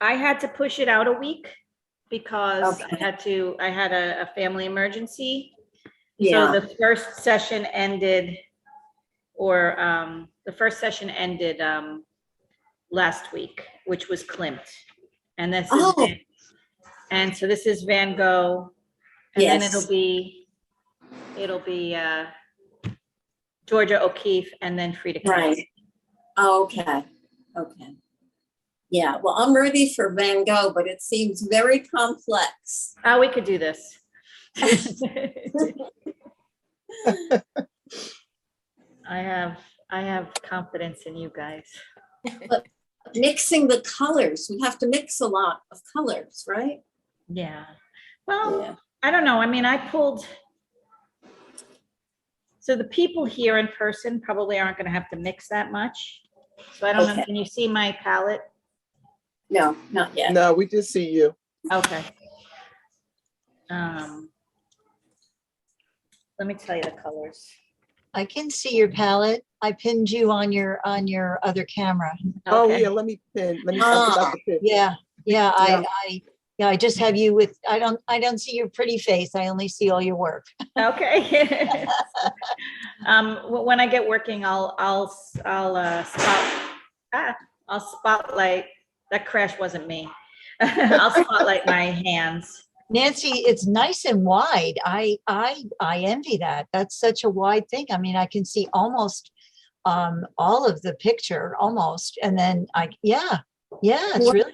I had to push it out a week because Okay. I had a family emergency. Yeah. So the first session ended, last week, which was Klimt. And this is, Oh, and so this is Van Gogh. And then yes. it'll be Georgia O'Keeffe and then Frida Kahlo. Right. Okay. Okay. Yeah. Well, I'm ready for Van Gogh, but it seems very complex. Oh, we could do this. I have confidence in you guys. But mixing the colors, we have to mix a lot of colors, right? Yeah. Well, Yeah. I don't know. I mean, so the people here in person probably aren't going to have to mix that much. So I don't know. Okay. Can you see my palette? No, not yet. No, we just see you. Okay. Let me tell you the colors. I can see your palette. I pinned you on your other camera. Oh Okay. yeah, let me pin. Let me. I forgot to pin. Yeah, yeah. Yeah. I just have you with. I don't see your pretty face. I only see all your work. Okay. When I get working, I'll spotlight. That crash wasn't me. I'll spotlight my hands. Nanci, it's nice and wide. I envy that. That's such a wide thing. I mean, I can see almost all of the picture almost, and then it's really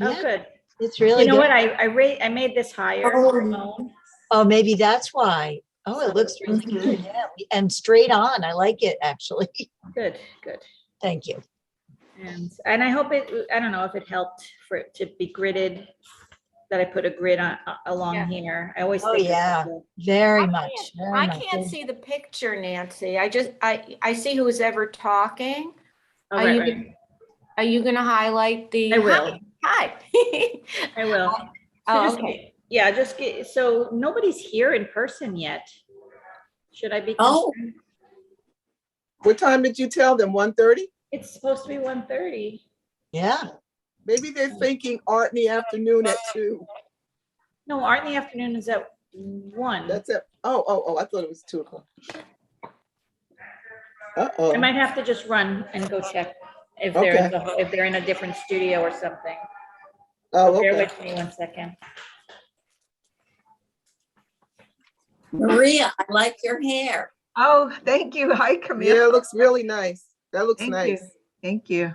Oh, good. It's really You know good. what? I made this higher. Oh, maybe that's why. Oh, it looks really good. Yeah, and straight on. I like it actually. Good, good. Thank you. And I hope I don't know if it helped for it to be gridded, that I put a grid along here. I always think very much. I can't see the picture, Nanci. I see who's ever talking. Oh, Are you going to highlight the? I will. Hi. I will. Okay. Yeah, so nobody's here in person yet. Should I be concerned? What time did you tell them? 1:30? It's supposed to be 1:30. Yeah. Maybe they're thinking art in the afternoon at 2. No, art in the afternoon is at 1. That's it. Oh, I thought it was 2 o'clock. Uh-oh. I might have to just run and go check if they're in a different studio or something. Oh, Bear okay. with me 1 second. Maria, I like your hair. Oh, thank you. Hi, Camille. Yeah, it looks really nice. That looks Thank nice. you. Thank you.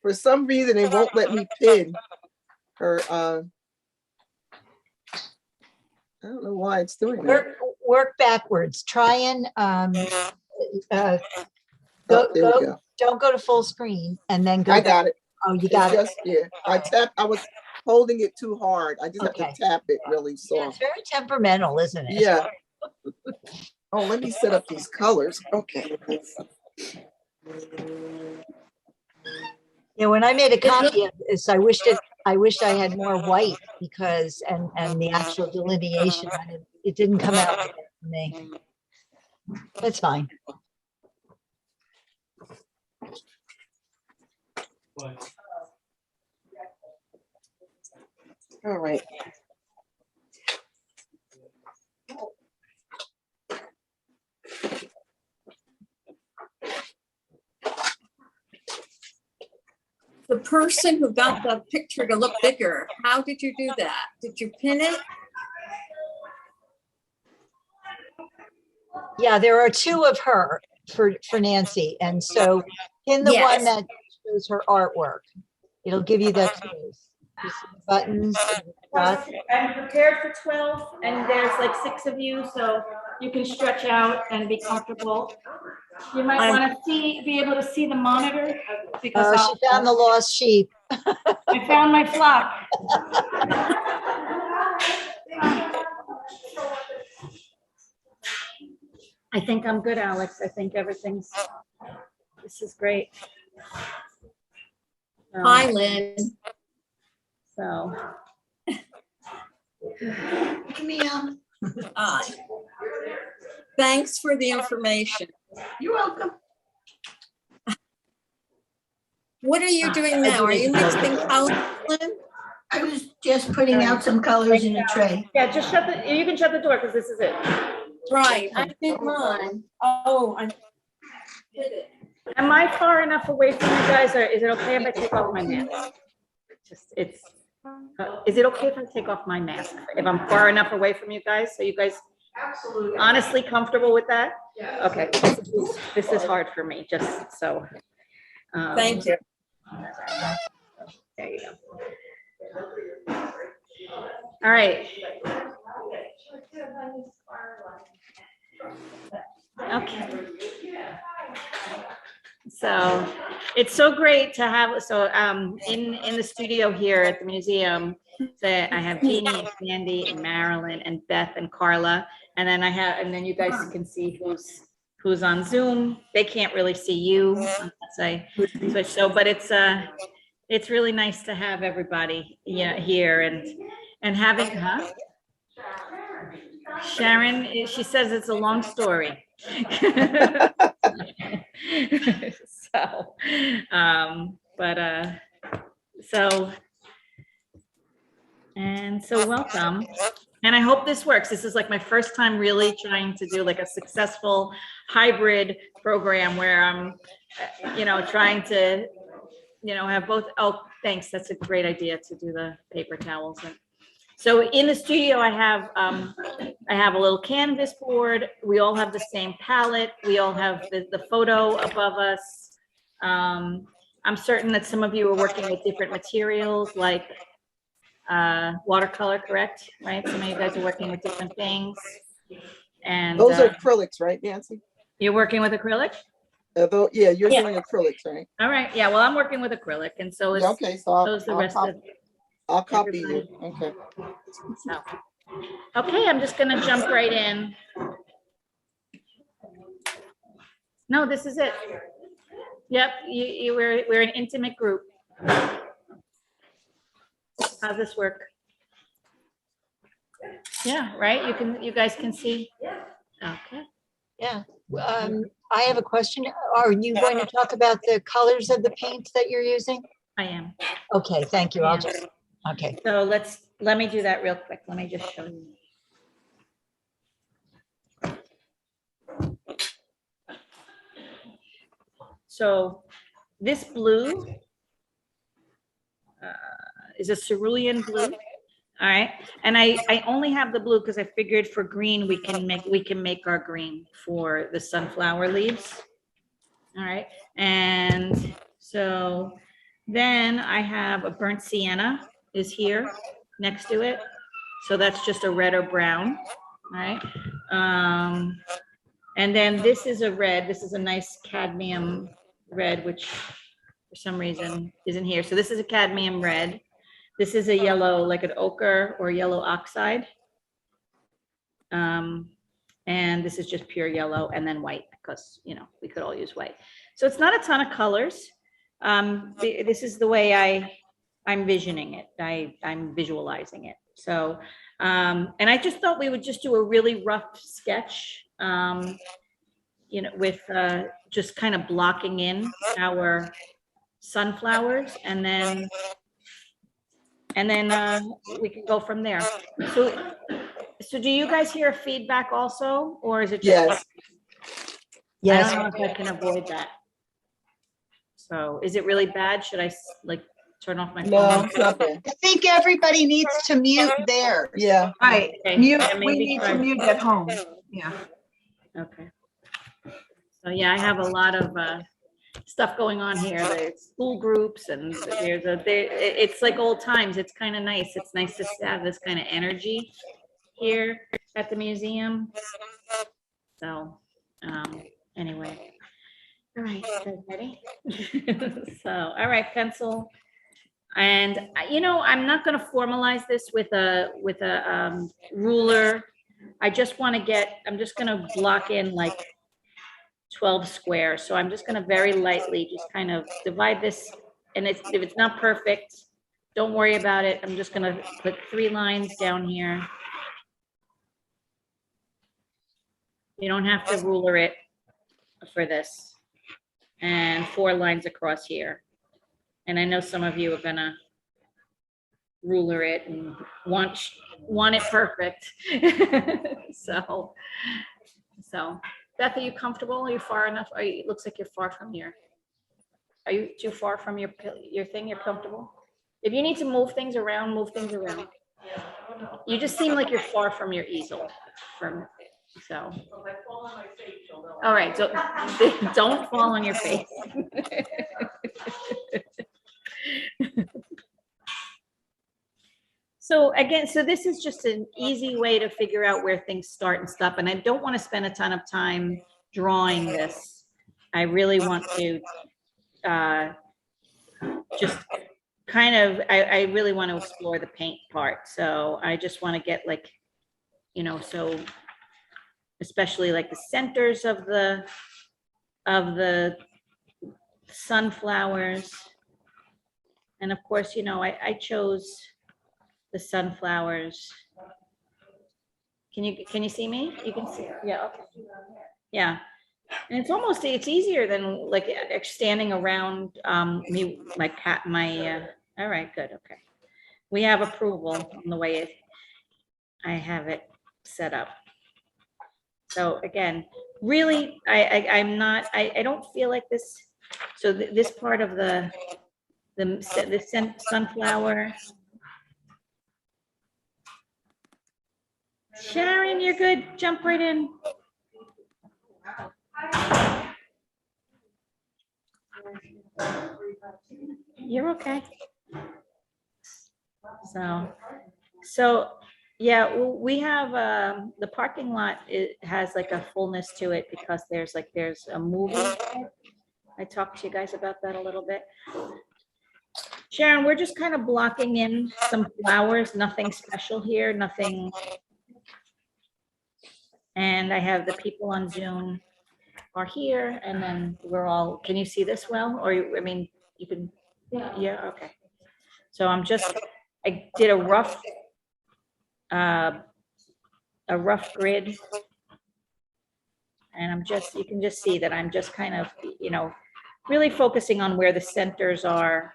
For some reason, it won't let me pin her. I don't know why it's doing that. Work backwards. Try and There we go. don't go to full screen and then go. I got it. Oh, you got it. Yeah. I was holding it too hard. I just have to tap it really Yeah, soft. it's very temperamental, isn't it? Yeah. Oh, let me set up these colors. Okay. Yeah, when I made a copy of this, I wished I had more white because and the actual delineation, it didn't come out for me. That's fine. All right. The person who got the picture to look bigger, how did you do that? Did you pin it? Yeah, there are 2 of her for Nanci, and so in the one that shows her artwork, it'll give you that choice. You see the buttons. I'm prepared for 12, and there's like 6 of you, so you can stretch out and be comfortable. You might want to be able to see the monitor because she found the lost sheep. I found my flock. I think I'm good, Alex. I think this is great. Hi, Lynn. So. Camille. Hi. Thanks for the information. You're welcome. What are you doing now? Are you mixing colors? I was just putting out some colors in a tray. Yeah, just you can shut the door because this is it. Right, I did mine. Oh, I did it. Am I far enough away from you guys, or is it okay if I take off my mask? Is it okay if I take off my mask? If I'm far enough away from you guys, so you guys honestly comfortable with that? Okay, this is hard for me, just so. Thank you. There you go. All right. Okay. So it's so great to have, in the studio here at the museum, that I have Jeannie and Sandy and Marilyn and Beth and Carla. And then you guys can see who's on Zoom. They can't really see you, unless I switch. So, but it's really nice to have everybody here and having, Sharon, she says it's a long story. So welcome. And I hope this works. This is like my first time really trying to do like a successful hybrid program where I'm, trying to, have both. Oh, thanks. That's a great idea to do the paper towels. So in the studio, I have a little canvas board. We all have the same palette. We all have the photo above us. I'm certain that some of you are working with different materials like watercolor, correct? Right? Some of you guys are working with different things. And Those are acrylics, right, Nancy? You're working with acrylic? Yeah, you're doing acrylics, right? All right. Yeah. Well, I'm working with acrylic, and so it's Okay, so the rest of. I'll copy you. Okay. So, okay, I'm just gonna jump right in. No, this is it. Yep, we're an intimate group. How's this work? Yeah, right. You guys can see. Okay. Yeah. I have a question. Are you going to talk about the colors of the paint that you're using? I am. Okay, thank you. I'll just, okay. So let me do that real quick. Let me just show you. So this blue is a cerulean blue. All right. And I only have the blue because I figured for green we can make our green for the sunflower leaves. All right. And so then I have a burnt sienna is here next to it. So that's just a red or brown. All right. And then this is a red. This is a nice cadmium red, which for some reason isn't here. So this is a cadmium red. This is a yellow, like an ochre or yellow oxide. And this is just pure yellow, and then white, because, we could all use white. So it's not a ton of colors. This is the way I'm visioning it. I'm visualizing it. So, and I just thought we would just do a really rough sketch, with just kind of blocking in our sunflowers, and then we can go from there. So do you guys hear feedback also, or is it just? Yes. I don't know if I can avoid that. So is it really bad? Should I turn off my phone? No, it's not bad. I think everybody needs to mute theirs. Yeah. Right, Okay. mute, Yeah, we maybe need try. to mute at home. Yeah. Okay. So yeah, I have a lot of stuff going on here. There's school groups, and it's like old times. It's kind of nice. It's nice to have this kind of energy here at the museum. So anyway, all right, guys ready? So all right, pencil. And I'm not going to formalize this with a ruler. I'm just going to block in like 12 squares. So I'm just going to very lightly just kind of divide this. And if it's not perfect, don't worry about it. I'm just going to put 3 lines down here. You don't have to ruler it for this. And 4 lines across here. And I know some of you are gonna ruler it and want it perfect. So Beth, are you comfortable? Are you far enough? It looks like you're far from are you too far from your thing? You're comfortable? If you need to move things around, move things around. You just seem like you're far from your easel so. All right, so don't fall on your face. So again, so this is just an easy way to figure out where things start and stop. And I don't want to spend a ton of time drawing this. I really want to just kind of, I really want to explore the paint part. So I just want to get like, so especially like the centers of the sunflowers. And of course, I chose the sunflowers. Can you see me? You can see, yeah, okay. Yeah. And it's easier than like standing around me, all right, good, okay. We have approval on the way I have it set up. So again, really, I don't feel like this. So this part of the sunflower. Sharon, you're good. Jump right in. You're okay. So yeah, we have the parking lot. It has like a fullness to it because there's a movie. I talked to you guys about that a little bit. Sharon, we're just kind of blocking in some flowers, nothing special here, nothing. And I have the people on Zoom are here, and then we're all, can you see this well? Or, I mean, you can, yeah, okay. So I did a rough grid. And you can just see that I'm just kind of, really focusing on where the centers are.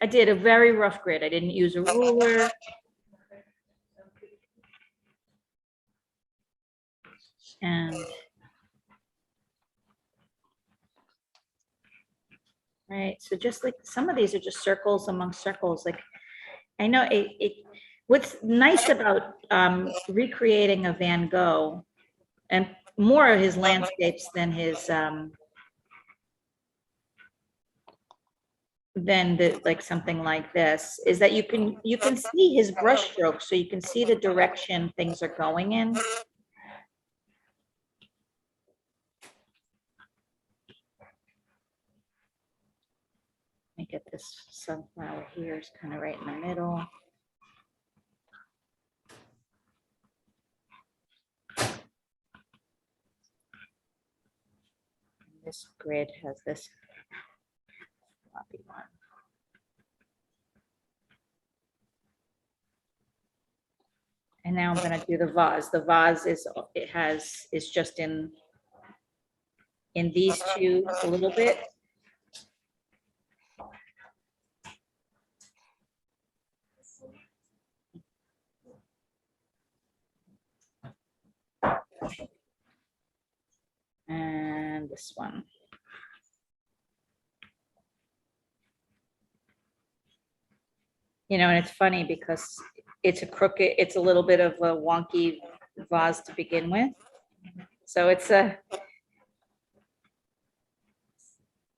I did a very rough grid. I didn't use a ruler. And right, so just like some of these are just circles among circles. Like I know what's nice about recreating a Van Gogh, and more of his landscapes than his like something like this, is that you can see his brush strokes, so you can see the direction things are going in. Let me get this sunflower here, is kind of right in the middle. This grid has this floppy one. And now I'm going to do the vase. The vase is just in these two a little bit. And this one. And it's funny because it's a little bit of a wonky vase to begin with. So it's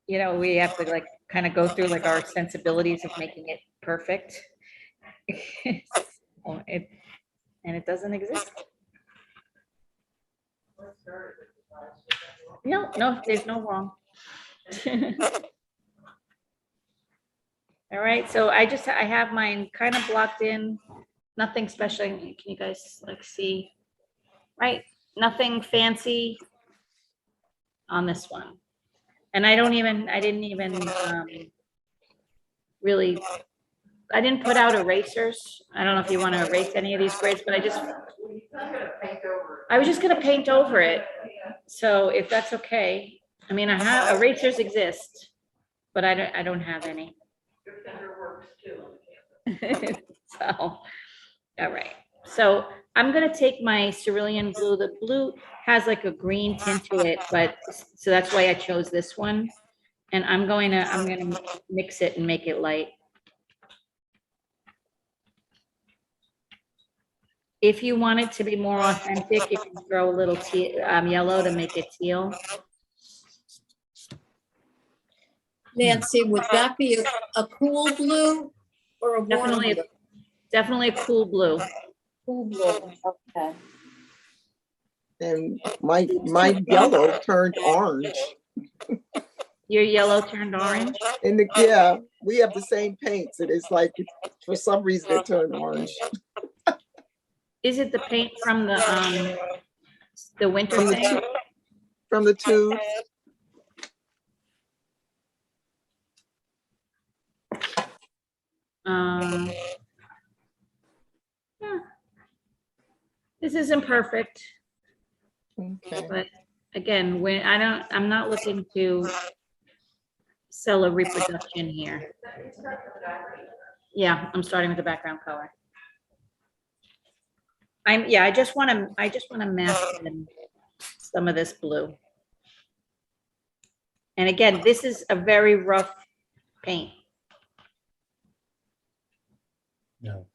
we have to like kind of go through like our sensibilities of making it perfect. And it doesn't exist. No, there's no wrong. All right, so I have mine kind of blocked in, nothing special. Can you guys like see? Right, nothing fancy on this one. And I didn't even really I didn't put out erasers. I don't know if you want to erase any of these grids, but I was just gonna paint over it. So if that's okay, I mean, I have, erasers exist, but I don't have any. So, all right. So I'm gonna take my cerulean blue. The blue has like a green tint to it, but, so that's why I chose this one. And I'm gonna mix it and make it light. If you want it to be more authentic, you can throw a little yellow to make it teal. Nancy, would that be a cool blue or a warm Definitely, blue? definitely a cool blue. Cool blue, okay. And my yellow turned orange. Your yellow turned orange. And yeah, we have the same paints. And it's like, for some reason, it turned orange. Is it the paint from the winter From the thing? From the tubes. Yeah. This isn't perfect, Okay. but again, I'm not looking to sell a reproduction here. Yeah, I'm starting with the background color. I just want to mask in some of this blue. And again, this is a very rough paint. No.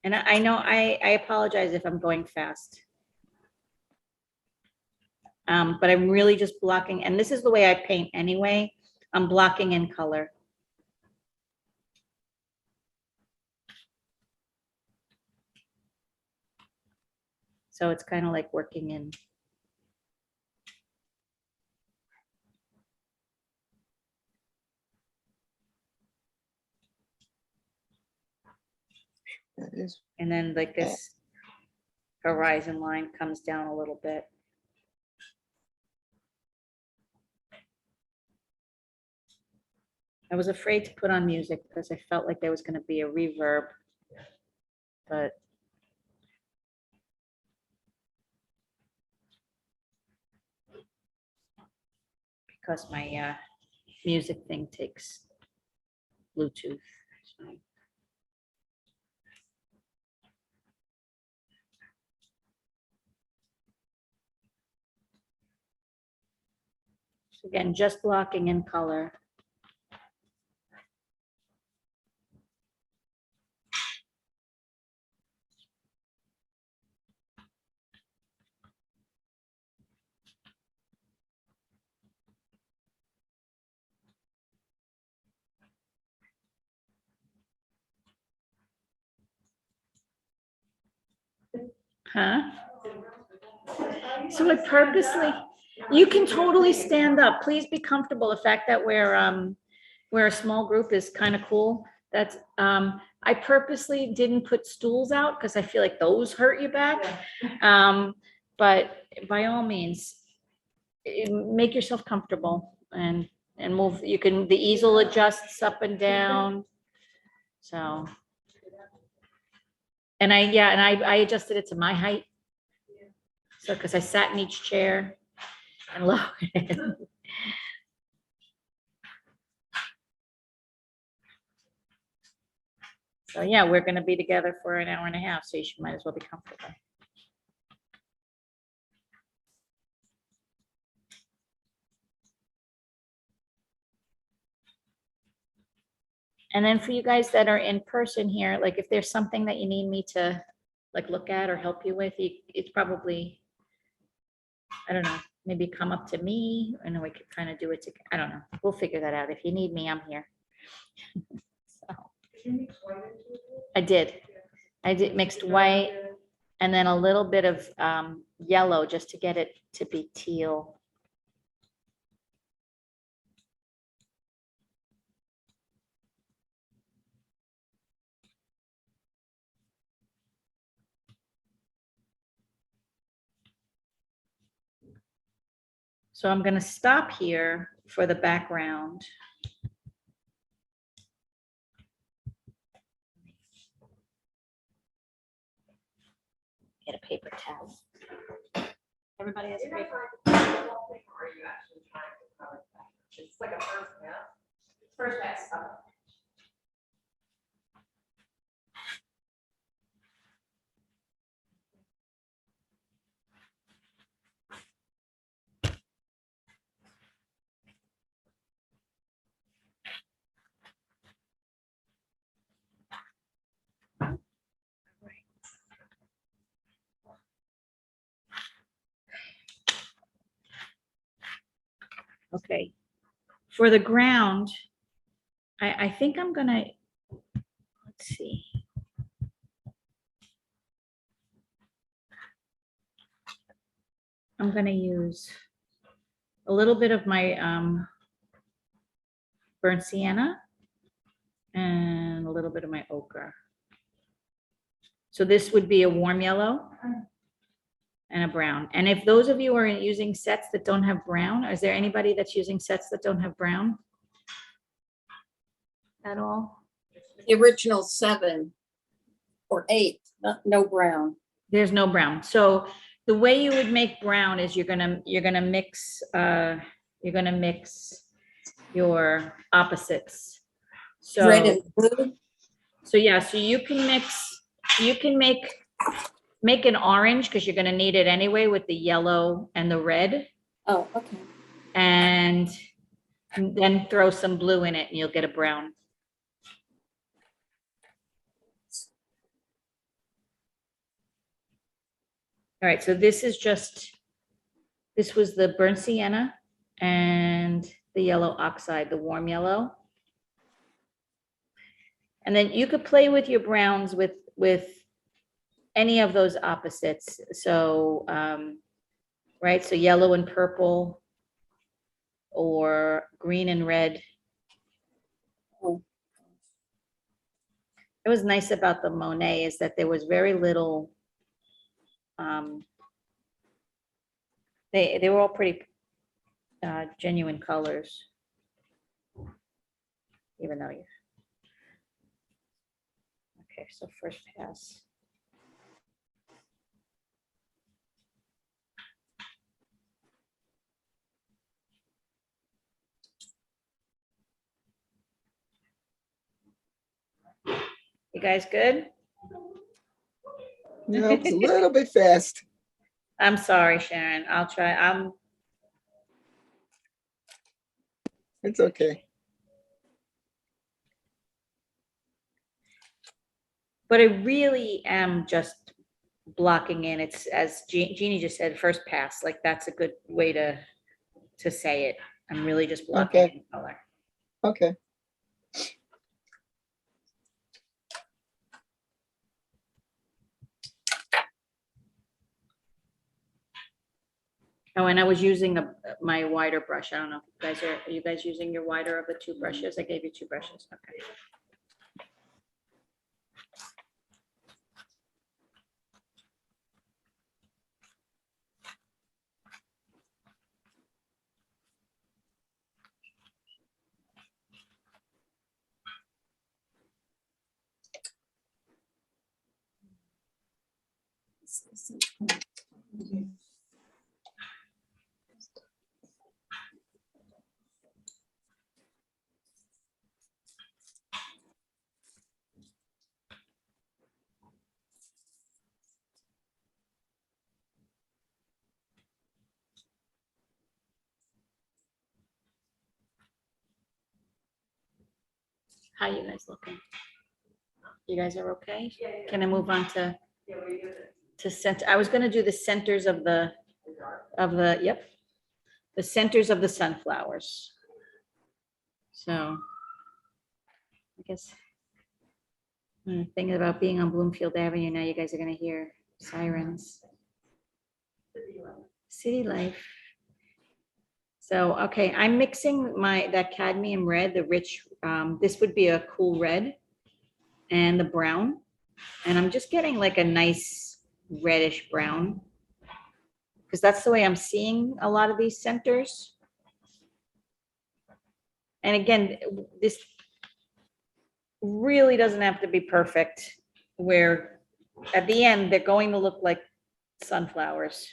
And I know I apologize if I'm going fast. But I'm really just blocking, and this is the way I paint anyway. I'm blocking in color. So it's kind of like working in. That is, And then like this horizon line comes down a little bit. I was afraid to put on music because I felt like there was going to be a reverb, but because my music thing takes Bluetooth. So. So again, just blocking in color. Huh? So I purposely, you can totally stand up. Please be comfortable. The fact that we're a small group is kind of cool. That's I purposely didn't put stools out because I feel like those hurt your back. But by all means, make yourself comfortable and move. You can, the easel adjusts up and down. So. And I adjusted it to my height. So, because I sat in each chair and lowered it. So yeah, we're gonna be together for an hour and a half, so you might as well be comfortable. And then for you guys that are in person here, like if there's something that you need me to like look at or help you with, it's probably, I don't know, maybe come up to me and we could kind of do it together. I don't know. We'll figure that out. If you need me, I'm here. So. I did mixed white and then a little bit of yellow just to get it to be teal. So I'm going to stop here for the background. Get a paper towel. Everybody has a paper. It's like a first pass. First pass. Okay, for the ground, I think I'm gonna, let's see. I'm gonna use a little bit of my burnt sienna and a little bit of my ochre. So this would be a warm yellow and a brown. And if those of you are using sets that don't have brown, is there anybody that's using sets that don't have brown at all? The original 7 or 8, no brown. There's no brown. So the way you would make brown is you're gonna mix your opposites. So Red and blue. so yeah, so you can make an orange because you're gonna need it anyway with the yellow and the red, Oh, okay. and then throw some blue in it and you'll get a brown. All right, so this was the burnt sienna and the yellow oxide, the warm yellow. And then you could play with your browns with any of those opposites. So, right, so yellow and purple or green and red. Oh. It was nice about the Monet is that there was very little, they were all pretty genuine colors, even though you, okay, so first pass. You guys good? You know, it's a little bit fast. I'm sorry, Sharon. I'll try. It's okay. But I really am just blocking in. It's as Jeannie just said, first pass. Like that's a good way to say it. I'm really just blocking Okay. in color. Okay. Oh, and I was using my wider brush. I don't know if you guys are you guys using your wider of the 2 brushes? I gave you 2 brushes. Okay. How you guys looking? You guys are okay? Can I move on to center? I was gonna do the centers of the, yep. The centers of the sunflowers. So I guess thinking about being on Bloomfield Avenue, now you guys are gonna hear sirens. City life. So, okay, I'm mixing that cadmium red, the rich, this would be a cool red, and the brown. And I'm just getting like a nice reddish brown, because that's the way I'm seeing a lot of these centers. And again, this really doesn't have to be perfect, where at the end, they're going to look like sunflowers.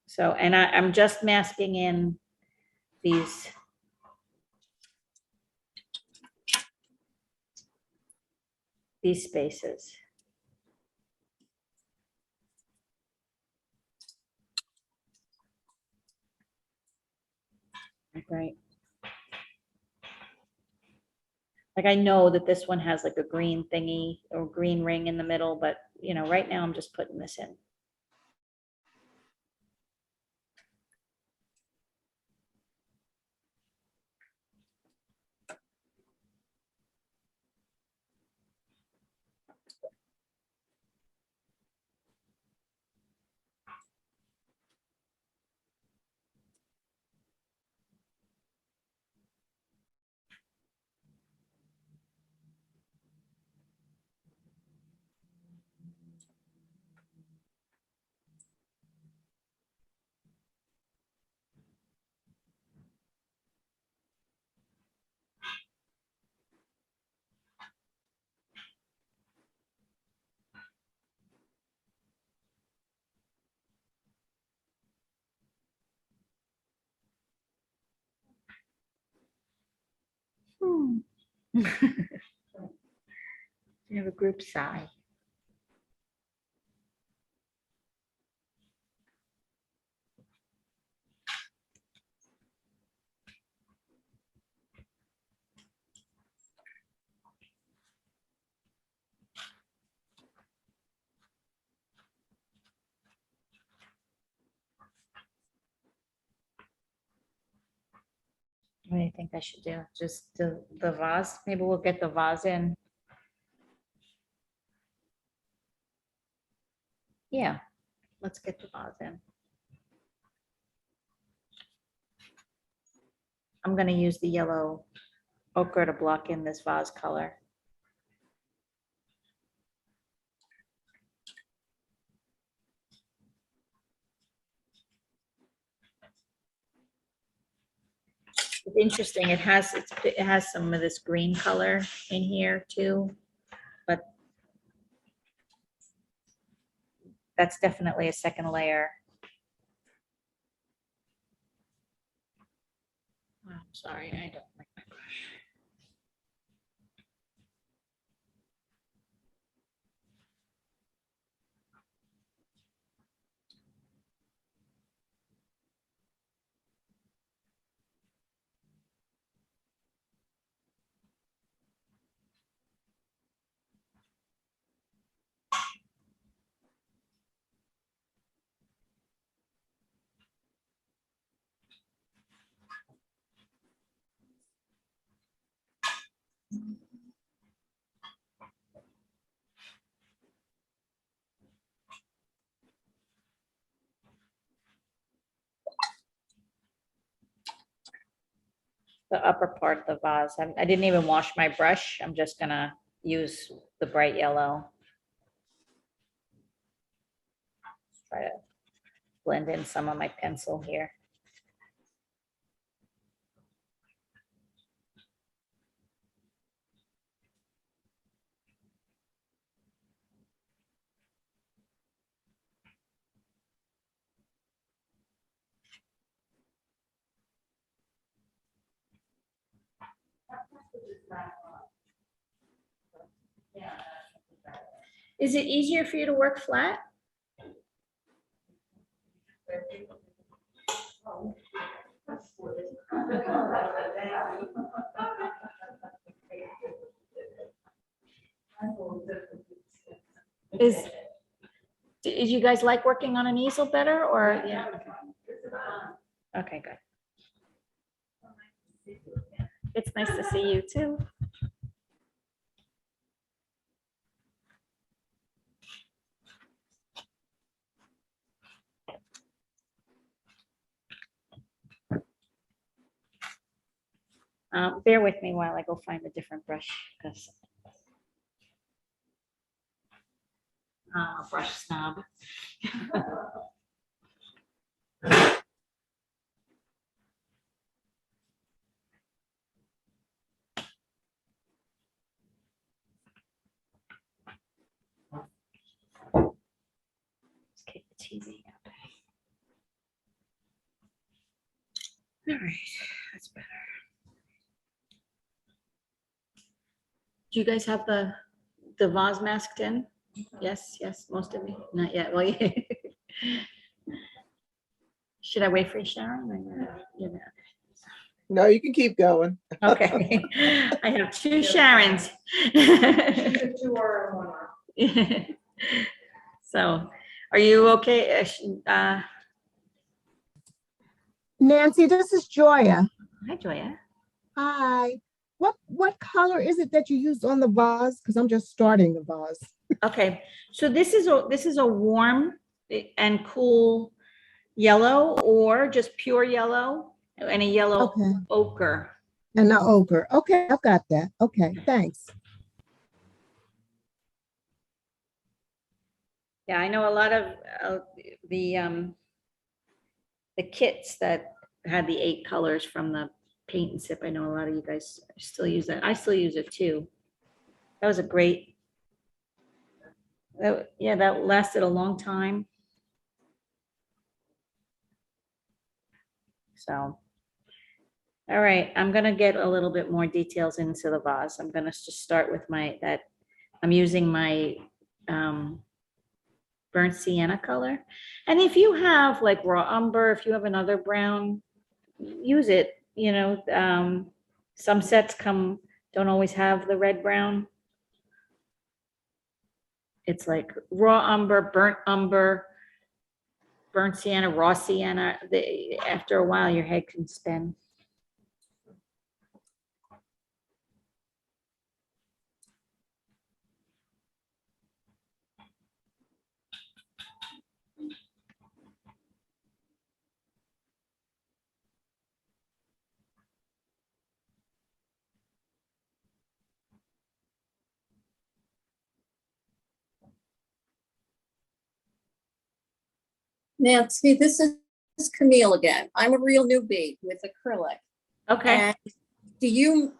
So, and I'm just masking in these. These spaces. Right. Like I know that this one has like a green thingy or green ring in the middle, but you know, right now I'm just putting this in. You have a group sigh. What do you think I should do? Just the vase? Maybe we'll get the vase in. Yeah, let's get the vase in. I'm gonna use the yellow ochre to block in this vase color. It's interesting. It has some of this green color in here too, but that's definitely a second layer. Oh, I'm sorry, I don't like my brush. The upper part of the vase. I didn't even wash my brush. I'm just gonna use the bright yellow. Try to blend in some of my pencil here. Is it easier for you to work flat? Did you guys like working on an easel better or? Yeah. Okay, good. It's nice to see you too. Bear with me while I go find a different brush because brush snob. TV. All right, that's better. Do you guys have the vase masked in? Yes, most of you, not yet, well, yeah. Should I wait for you, Sharon? Or, No, you can keep going. okay, I have two Sharons. Two are on one arm. So, are you okay? Nancy, this is Joya. Hi, Joya. Hi. What color is it that you used on the vase? Because I'm just starting the vase. Okay, so this is a warm and cool yellow, or just pure yellow and a yellow Okay. ochre. And the ochre. Okay, I've got that. Okay, thanks. Yeah, I know a lot of the kits that had the 8 colors from the paint and sip. I know a lot of you guys still use that. I still use it too. That was a great. Yeah, that lasted a long time. So, all right, I'm gonna get a little bit more details into the vase. I'm gonna just start with I'm using my burnt sienna color. And if you have like raw umber, if you have another brown, use it. You know, some sets don't always have the red brown. It's like raw umber, burnt sienna, raw sienna. After a while, your head can spin. Nancy, this is Camille again. I'm a real newbie with acrylic. Okay. And do you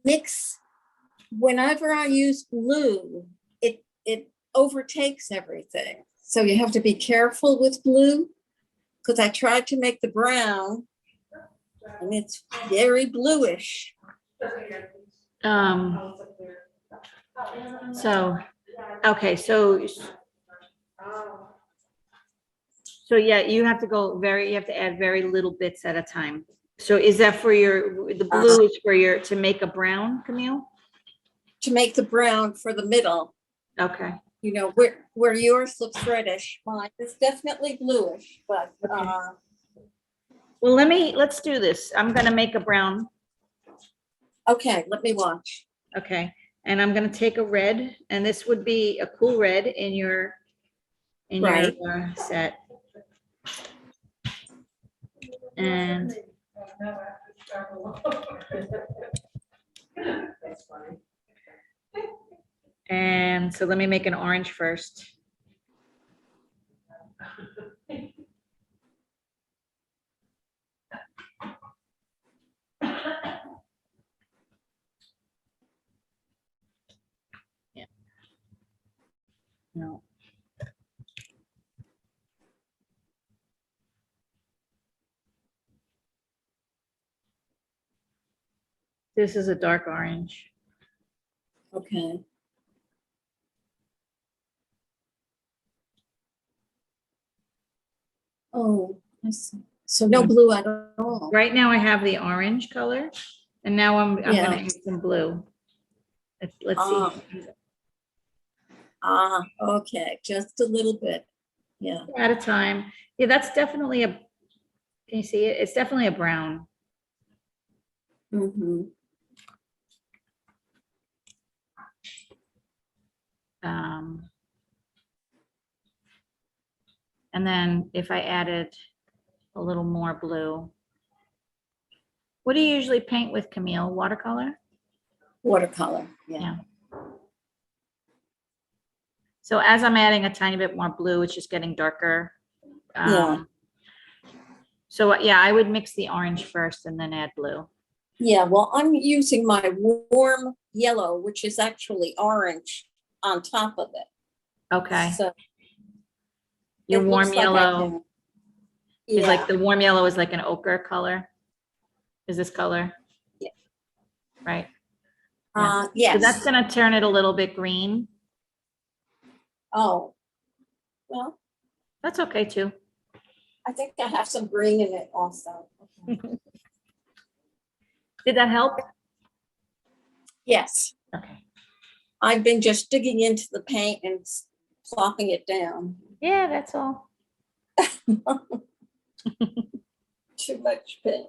mix, whenever I use blue, it overtakes everything. So you have to be careful with blue, because I tried to make the brown and it's very bluish. So, okay, so yeah, you have to add very little bits at a time. So is that for the blue is for to make a brown, Camille? To make the brown for the middle. Okay. You know, where yours looks reddish, mine is definitely bluish, but Okay. Well, let's do this. I'm gonna make a brown. Okay, let me watch. Okay, and I'm gonna take a red, and this would be a cool red in your Right. Set. And That's funny. and so let me make an orange first. Yeah. No. This is a dark orange. Okay. Oh, I see. So no blue at all. Right now I have the orange color, and now I'm Yeah. gonna add some blue. Let's Ah. see. Okay, just a little bit. Yeah. At a time. Yeah, that's definitely can you see it? It's definitely a brown. Mm-hmm. And then if I added a little more blue. What do you usually paint with, Camille? Watercolor? Watercolor, yeah. Yeah. So as I'm adding a tiny bit more blue, it's just getting darker. Yeah. So yeah, I would mix the orange first and then add blue. Yeah, well, I'm using my warm yellow, which is actually orange, on top of it. Okay. So Your It warm looks like I yellow can. is like, Yeah, the warm yellow is like an ochre color. Is this color? Yeah. Right. So yes. that's gonna turn it a little bit green. Oh, well, That's okay too. I think I have some green in it also. Did that help? Yes, Okay. I've been just digging into the paint and plopping it down. Yeah, that's all. Too much paint.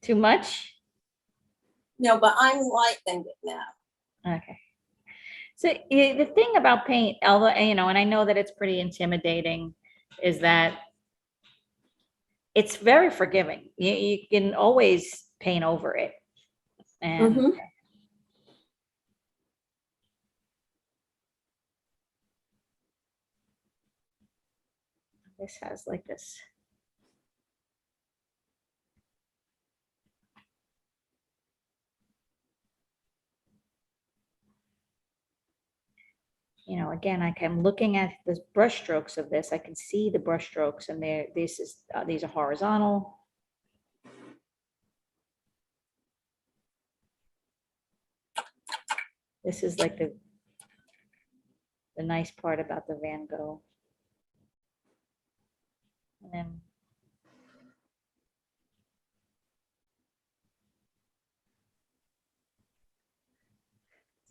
Too much? No, but I'm lightening it now. Okay. So the thing about paint, although, and I know that it's pretty intimidating, is that it's very forgiving. You can always paint over it. And Mhm. this has like this. Again, I'm looking at the brush strokes of this. I can see the brush strokes, and these are horizontal. This is like the nice part about the Van Gogh. And then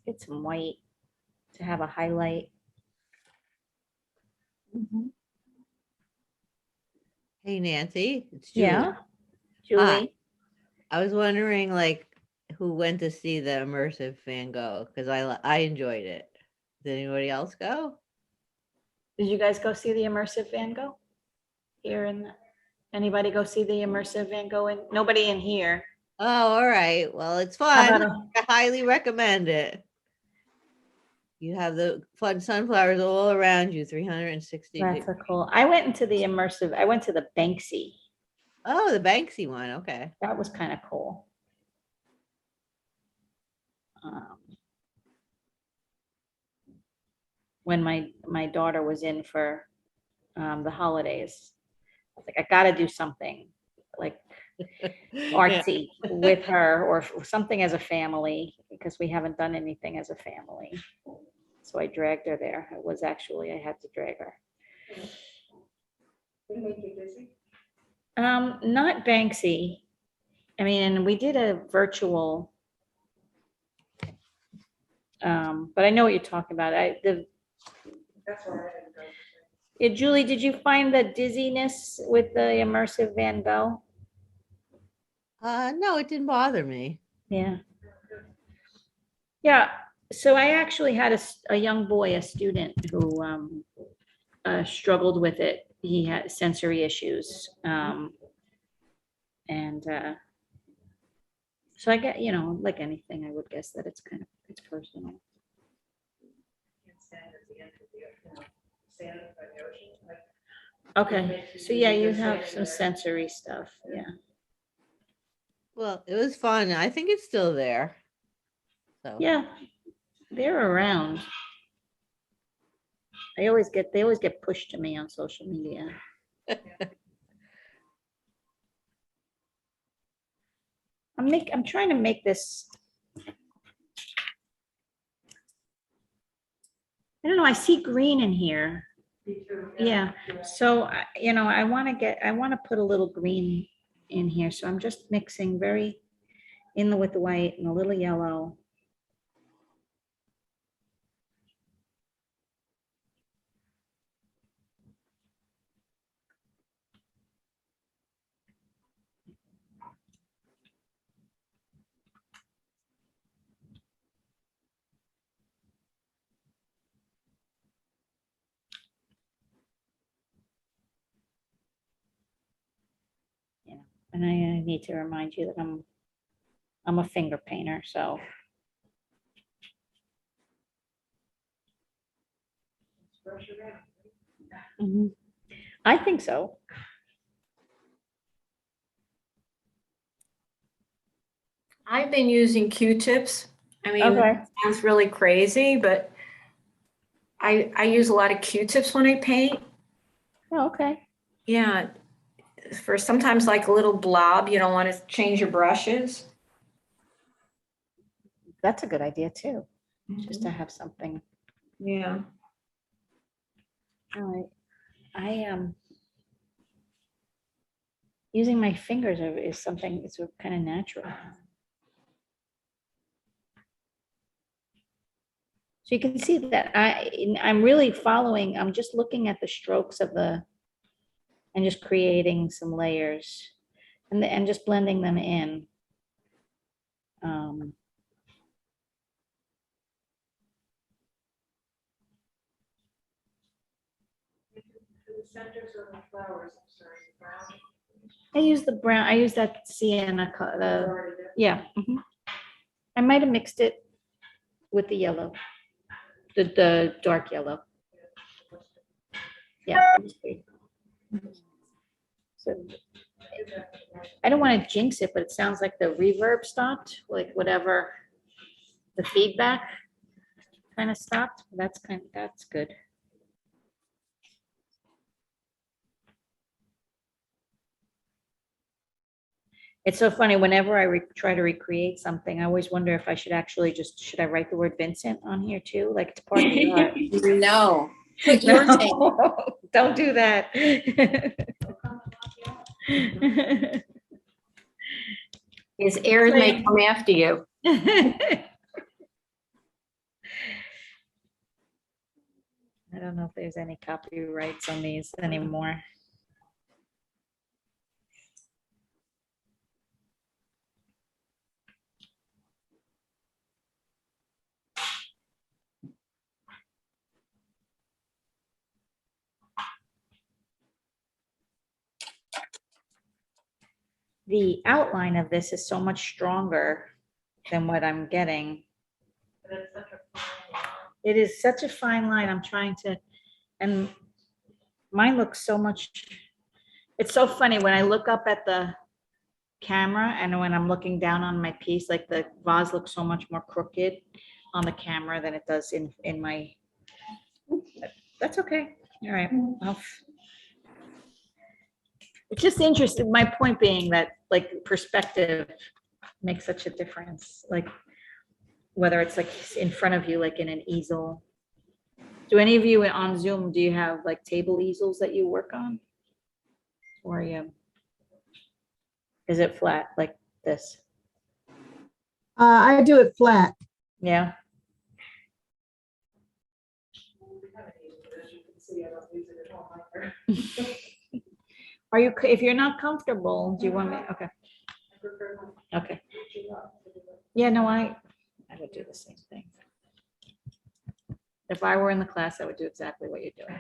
let's get some white to have a highlight. Mhm. Hey Nancy, it's Julie. Yeah, Julie. I was wondering like who went to see the immersive Van Gogh because I enjoyed it. Did anybody else go? Did you guys go see the immersive Van Gogh? Anybody go see the immersive Van Gogh? Nobody in here. Oh, all right. Well, it's How fun. about I highly recommend it. You have the fun sunflowers all around you, 360 That's degrees. a cool. I went to the Banksy. Oh, the Banksy one. Okay. That was kind of cool. When my daughter was in for the holidays, I was like, I got to do something like Yeah. artsy with her or something as a family, because we haven't done anything as a family. So I dragged her there. I had to drag her. Did it make you dizzy? Not Banksy. I mean, we did a virtual, but I know what you're talking about. That's why I didn't go. Yeah, Julie, did you find the dizziness with the immersive Van Gogh? No, it didn't bother me. Yeah. Yeah. So I actually had a young boy, a student who struggled with it. He had sensory issues. So I get, like anything, I would guess that it's personal. Can't stand at the end of the, stand by the ocean. Like, Okay. So yeah, you have some sensory stuff. Yeah. Well, it was fun. I think it's still there. So Yeah. They're around. They always get pushed to me on social media. I'm trying to make this. I don't know. I see green in here. me too. Yeah. So I want to put a little green in here. So I'm just mixing with the white and a little yellow. And I need to remind you that I'm a finger painter, so. Mhm. I think so. I've been using Q-tips. I mean, Okay. it sounds really crazy, but I use a lot of Q-tips when I paint. Oh, okay. Yeah, for sometimes like a little blob, you don't want to change your brushes. That's a good idea too, just to have something. Yeah. All right. Using my fingers is something, it's kind of natural. So you can see that I'm really following, I'm just looking at the strokes of and just creating some layers and just blending them in. Um, The centers of the flowers, I'm sorry, brown. I use the brown, I use that sienna, yeah. Mhm. I might have mixed it with the yellow, the dark yellow. Yeah. So I don't want to jinx it, but it sounds like the reverb stopped, like whatever the feedback kind of stopped. That's good. It's so funny, whenever I try to recreate something, I always wonder if I should actually should I write the word Vincent on here too? Like it's part of the art. No, put your name. No, don't do that. His heirs may come after you. I don't know if there's any copyrights on these anymore. The outline of this is so much stronger than what I'm getting. But it's such a fine line. It is such a fine line. I'm trying to, and mine looks so much, it's so funny when I look up at the camera and when I'm looking down on my piece, like the vase looks so much more crooked on the camera than it does in my, that's okay. All right. It's just interesting. My point being that like perspective makes such a difference. Like whether it's like in front of you, like in an easel. Do any of you on Zoom, do you have like table easels that you work on? Or is it flat like this? I do it flat. Yeah. As you can see, I don't use it at home either. Are you, if you're not comfortable, do you want me, okay, I prefer my okay. reaching up to do it. Yeah, no, I would do the same thing. If I were in the class, I would do exactly what you're doing.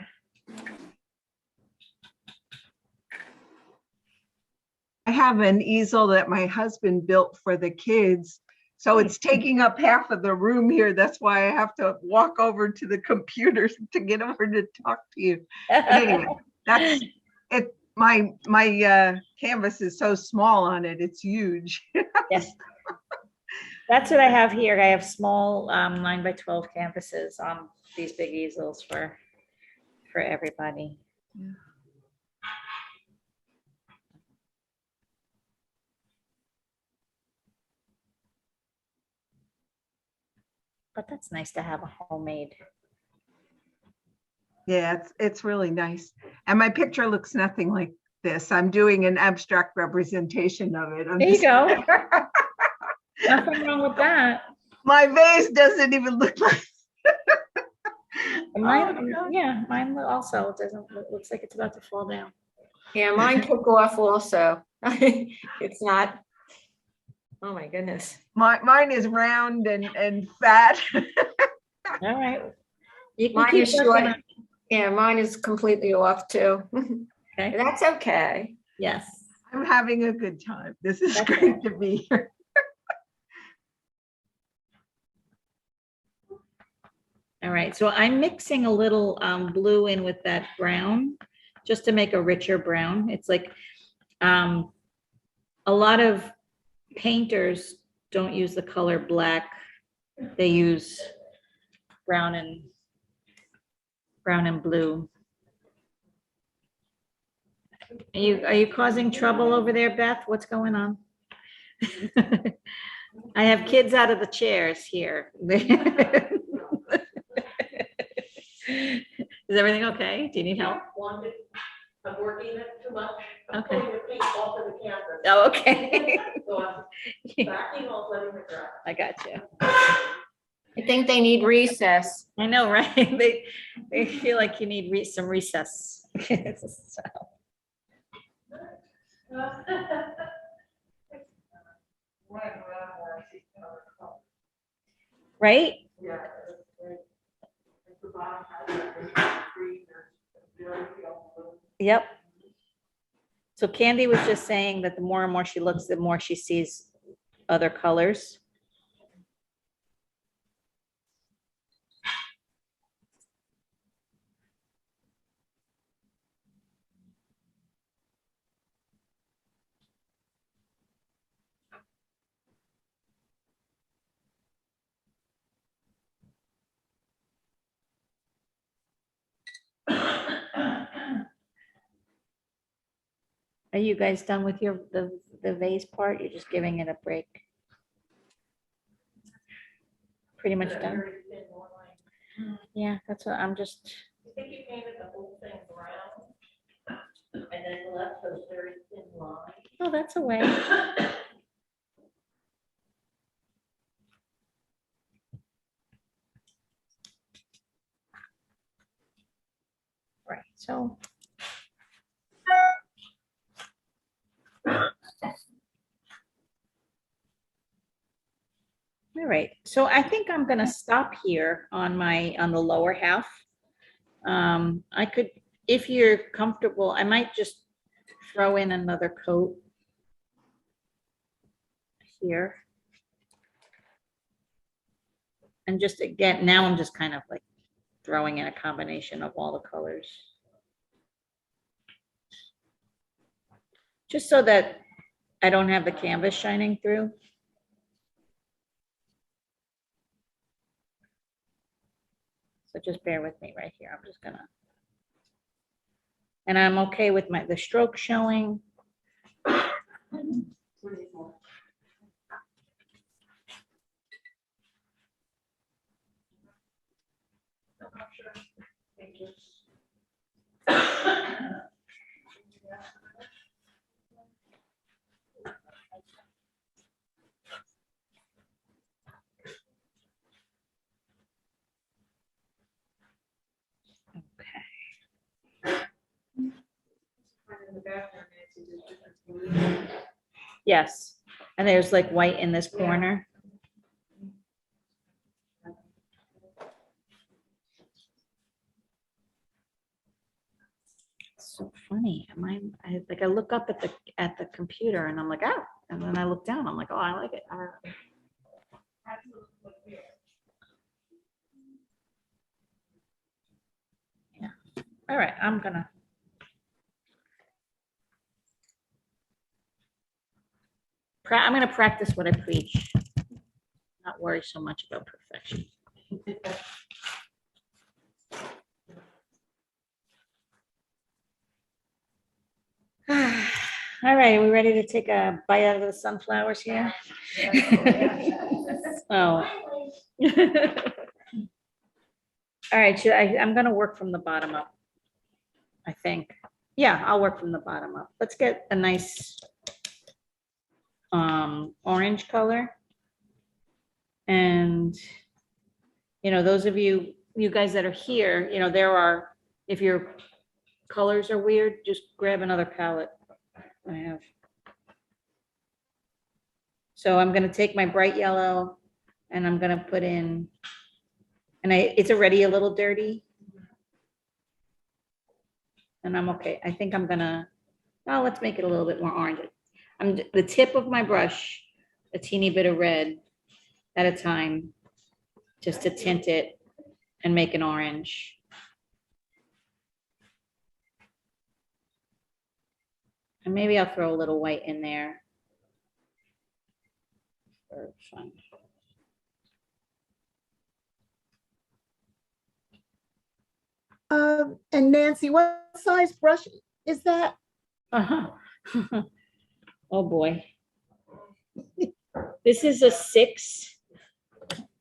I have an easel that my husband built for the kids. So it's taking up half of the room here. That's why I have to walk over to the computers to get over to talk to you. But anyway, that's it. My canvas is so small on it. It's huge. Yes. That's what I have here. I have small 9x12 canvases on these big easels for everybody. Yeah. But that's nice to have a homemade. Yeah, it's really nice. And my picture looks nothing like this. I'm doing an abstract representation of it. There you go. Nothing wrong with that. My vase doesn't even look like. Mine, yeah, mine also doesn't, looks like it's about to fall down. Yeah, mine took off also. It's not, oh my goodness. Mine is round and fat. All right. You can Mine keep is working short. on- Yeah, mine is completely off too. Okay. That's okay. Yes. I'm having a good time. This is That's great to be here. All right, so I'm mixing a little blue in with that brown, just to make a richer brown. It's like a lot of painters don't use the color black. They use brown and blue. Are you causing trouble over there, Beth? What's going on? I have kids out of the chairs here. Is everything okay? Do you need help? I'm working it too much. I'm Okay. pulling the paint off of the canvas. Oh, okay. So I'm backing off, letting it dry. I got you. I think they need recess. I know, right? They feel like you need some recess. So, right? Yeah. The bottom has that green, there's very yellow. Yep. So Candy was just saying that the more and more she looks, the more she sees other colors. Are you guys done with the vase part? You're just giving it a break? Pretty much done? Yeah, that's what I'm just, I think you painted the whole thing brown. And then left those very thin lines. oh, that's a way. Right, so. All right, so I think I'm gonna stop here on the lower half. I could, if you're comfortable, I might just throw in another coat here. And just again, now I'm just kind of like throwing in a combination of all the colors. Just so that I don't have the canvas shining through. So just bear with me right here. I'm just gonna, and I'm okay with the stroke showing. Thank you. In the bathroom, Nancy, there's different blue. Yes, and there's like white in this corner. So funny. I look up at the computer and I'm like, oh, and then I look down, I'm like, oh, I like it. Yeah. All right, I'm gonna practice what I preach. Not worry so much about perfection. All right, are we ready to take a bite out of the sunflowers here? Oh. All right, I'm gonna work from the bottom up, I think. Yeah, I'll work from the bottom up. Let's get a nice orange color. And, those of you guys that are here, if your colors are weird, just grab another palette. I have. So I'm gonna take my bright yellow and I'm gonna put in, and it's already a little dirty. And I'm okay. I think I'm gonna, let's make it a little bit more orange. The tip of my brush, a teeny bit of red at a time, just to tint it and make an orange. And maybe I'll throw a little white in there for fun. And Nancy, what size brush is that? Uh-huh. Oh, boy. This is a 6.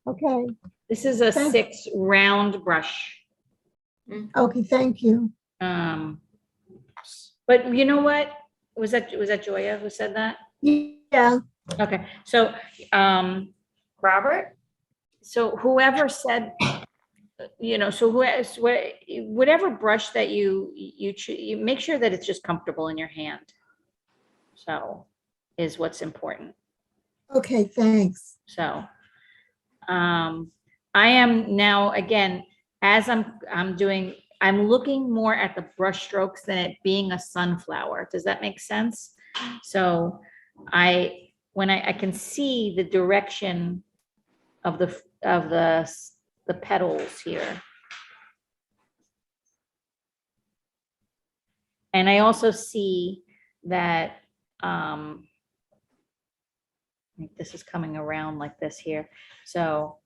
Okay, This is a Thank- 6 round brush. okay, thank you. But you know what? Was that Joya who said that? Yeah, Okay, so, Robert? So whoever said, so whatever brush that you make sure that it's just comfortable in your hand. So is what's important. okay, thanks. So, I am now, again, as I'm looking more at the brush strokes than it being a sunflower. Does that make sense? So when I can see the direction of the petals here. And I also see that, this is coming around like this here. So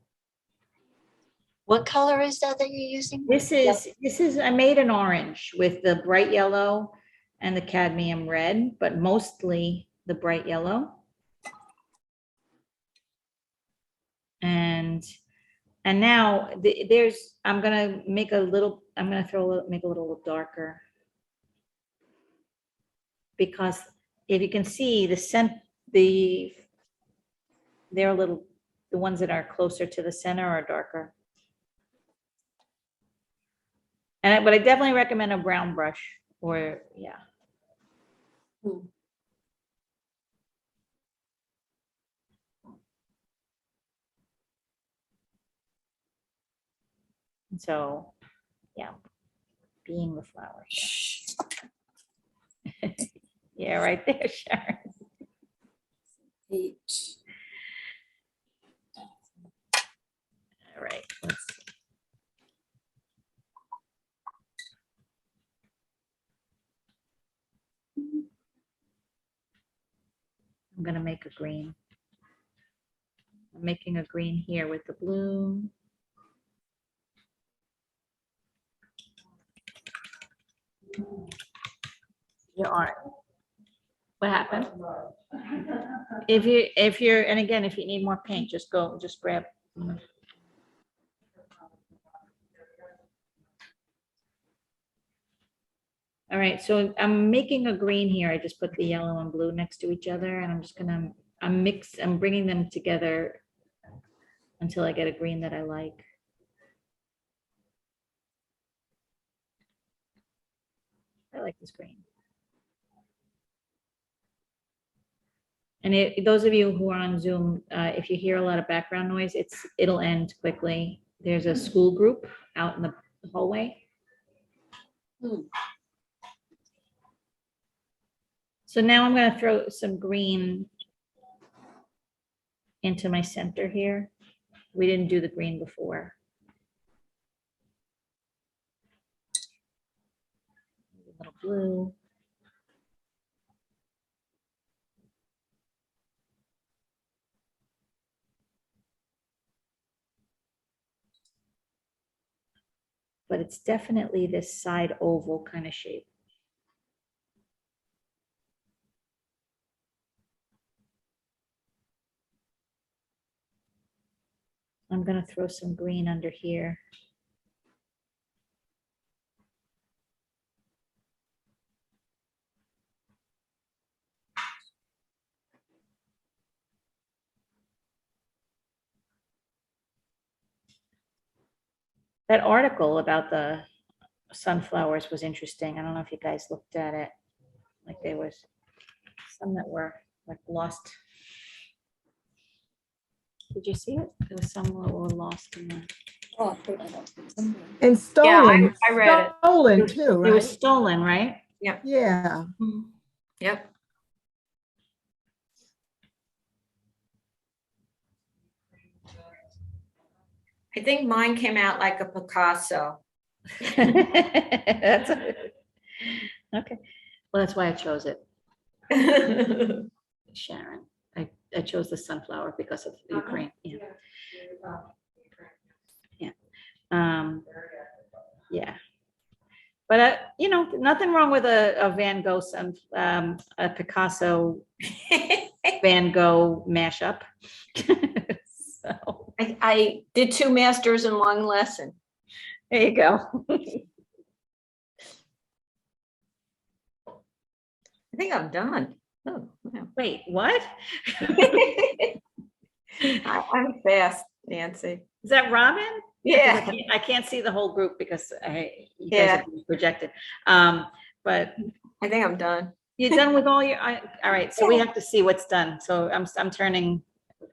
What color is that you're using? this is, I made an orange with the bright yellow and the cadmium red, but mostly the bright yellow. And now I'm gonna make a little, make a little darker. Because if you can see they're a little, the ones that are closer to the center are darker. But I definitely recommend a brown brush or, yeah. So, yeah, being the flower. Yeah, right there, Sharon. 8. All right, let's see. I'm gonna make a green. I'm making a green here with the blue. You are. What happened? If you're, and again, if you need more paint, just grab. All right, so I'm making a green here. I just put the yellow and blue next to each other, and I'm bringing them together until I get a green that I like. I like this green. And those of you who are on Zoom, if you hear a lot of background noise, it'll end quickly. There's a school group out in the hallway. So now I'm going to throw some green into my center here. We didn't do the green before. A little blue. But it's definitely this side oval kind of shape. I'm going to throw some green under here. That article about the sunflowers was interesting. I don't know if you guys looked at it. Like there was some that were like lost. Did you see it? There was some that were lost in the. Oh, I put it up somewhere. And stolen. I read it. Stolen too, It was right? stolen, right? Yeah. Yep. I think mine came out like a Picasso. That's okay. Well, that's why I chose it, Sharon. I chose the sunflower because of Ukraine. Yeah. Yeah. Yeah. But, you know, nothing wrong with a Van Gogh, a Picasso Van Gogh mashup. So, I did 2 masters in 1 lesson. there you go. I think I'm done. Oh, wow. Wait, what? I'm fast, Nancy. Is that Robin? Yeah. I can't see the whole group because you guys Yeah. are being projected. But I think I'm done. you're done with all your, all right, so we have to see what's done. So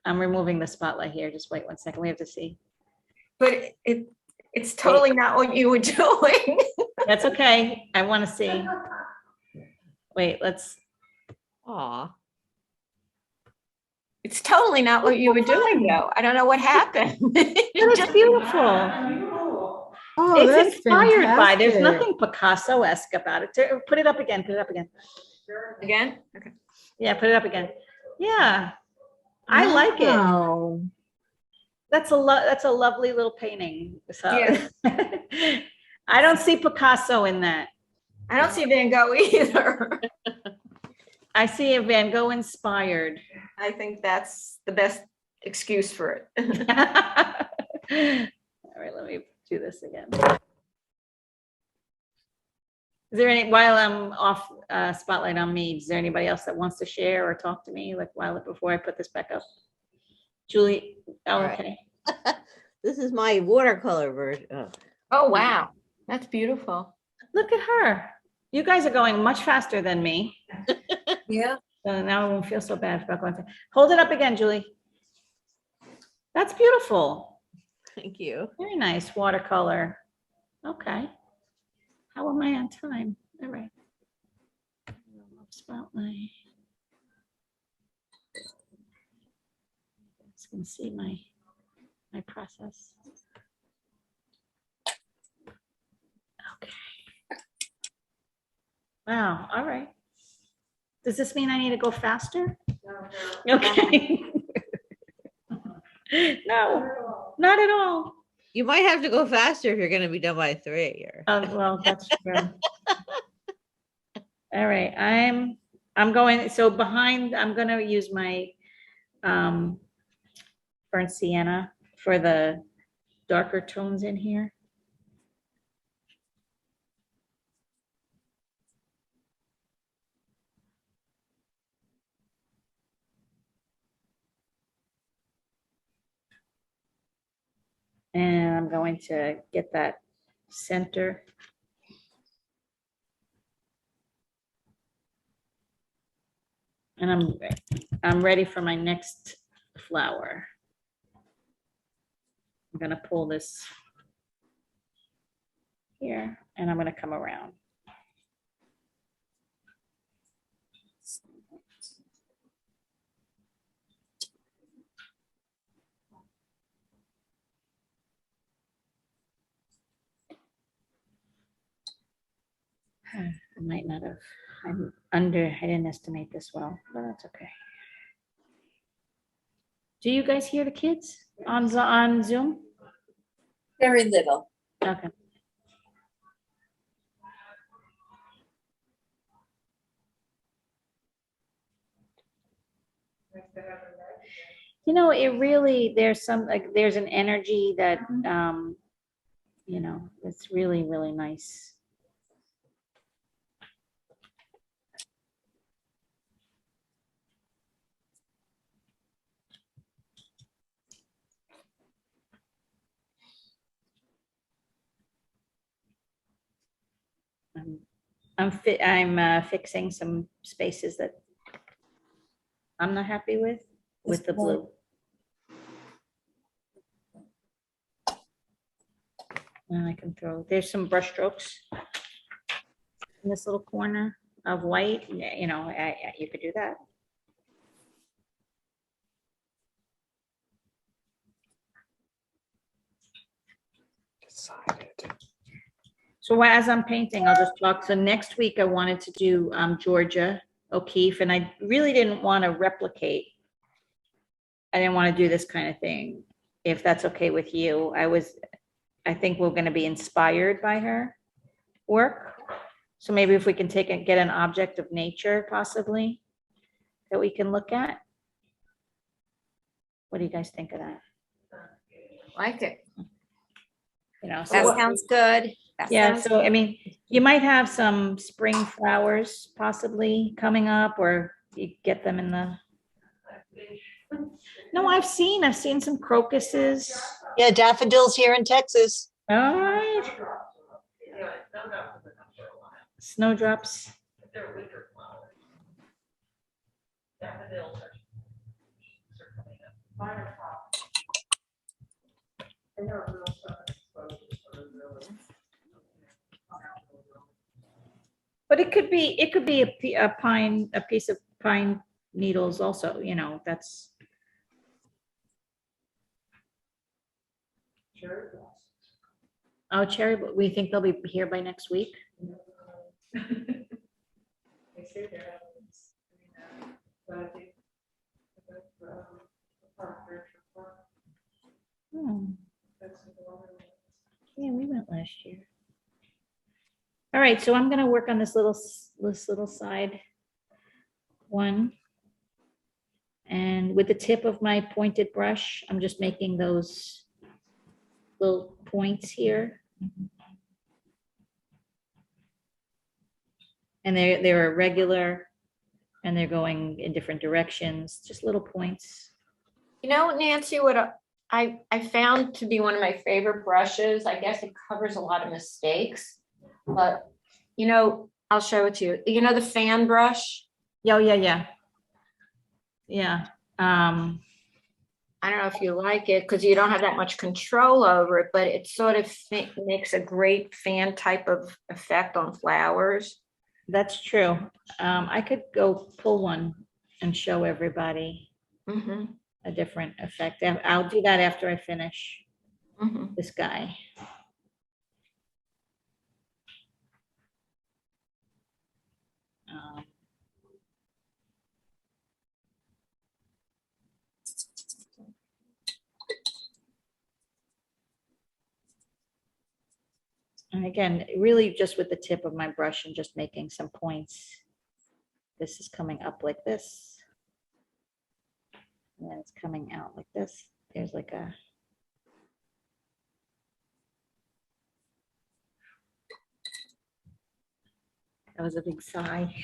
I'm removing the spotlight here. Just wait 1 second. We have to see. But it's totally not what you were doing. That's okay. I want to see. Wait, let's. Aw. It's totally not what you were doing, though. I don't know what happened. It's beautiful. Oh, It's that's inspired by, there's fantastic. nothing Picasso-esque about it. Put it up again, put it up again. Again? Okay. Yeah, put it up again. Yeah, I like it. Wow. That's a lovely little painting. So Yeah. I don't see Picasso in that. I don't see Van Gogh either. I see a Van Gogh inspired. I think that's the best excuse for it. All right, let me do this again. Is there any, while I'm off spotlight on me, is there anybody else that wants to share or talk to me like before I put this back up? Julie, oh, Right. okay. This is my watercolor version. Oh. Oh, wow. That's beautiful. Look at her. You guys are going much faster than me. Yeah. So now I won't feel so bad about going. Hold it up again, Julie. That's beautiful. Thank you. Very nice watercolor. Okay. How am I on time? All right. Spotlight. You can see my process. Okay. Wow. All right. Does this mean I need to go faster? Okay. No, not at all. You might have to go faster if you're going to be done by 3. Or... Well, that's true. All right, I'm going, so behind, I'm gonna use my burnt sienna for the darker tones in here. And I'm going to get that center. And I'm ready for my next flower. I'm gonna pull this here and I'm gonna come around. I might not have, I didn't estimate this well, but that's okay. Do you guys hear the kids on Zoom? Very little. Okay. You know, it really, there's an energy that, you know, it's really, really nice. I'm fixing some spaces that I'm not happy with the blue. And I can there's some brush strokes in this little corner of white. Yeah, you know, you could do that. So as I'm painting, I'll just talk. So next week I wanted to do Georgia O'Keeffe, and I really didn't want to replicate. I didn't want to do this kind of thing. If that's okay with you, I think we're going to be inspired by her. work? So maybe if we can take and get an object of nature possibly that we can look at? What do you guys think of that? Like it. You know, That so, sounds good. That yeah, sounds so I good. mean, you might have some spring flowers possibly coming up, or you get them in the. No, I've seen some crocuses. Yeah, daffodils here in Texas. All right. Snowdrops. But it could be a pine, a piece of pine needles also, you know, that's. Oh, cherry, but we think they'll be here by next week? Hmm. Yeah, we went last year. All right, so I'm gonna work on this little side one. And with the tip of my pointed brush, I'm just making those little points here. And they're irregular and they're going in different directions, just little points. You know, Nancy, what I found to be one of my favorite brushes, I guess it covers a lot of mistakes, but you know, I'll show it to you. You know, the fan brush? Yeah. I don't know if you like it because you don't have that much control over it, but it sort of makes a great fan type of effect on flowers. That's true. I could go pull one and show everybody Mm-hmm. a different effect. I'll do that after I finish Mm-hmm. this guy. Um, And again, really just with the tip of my brush and just making some points. This is coming up like this. And then it's coming out like this. There's like a. That was a big sigh.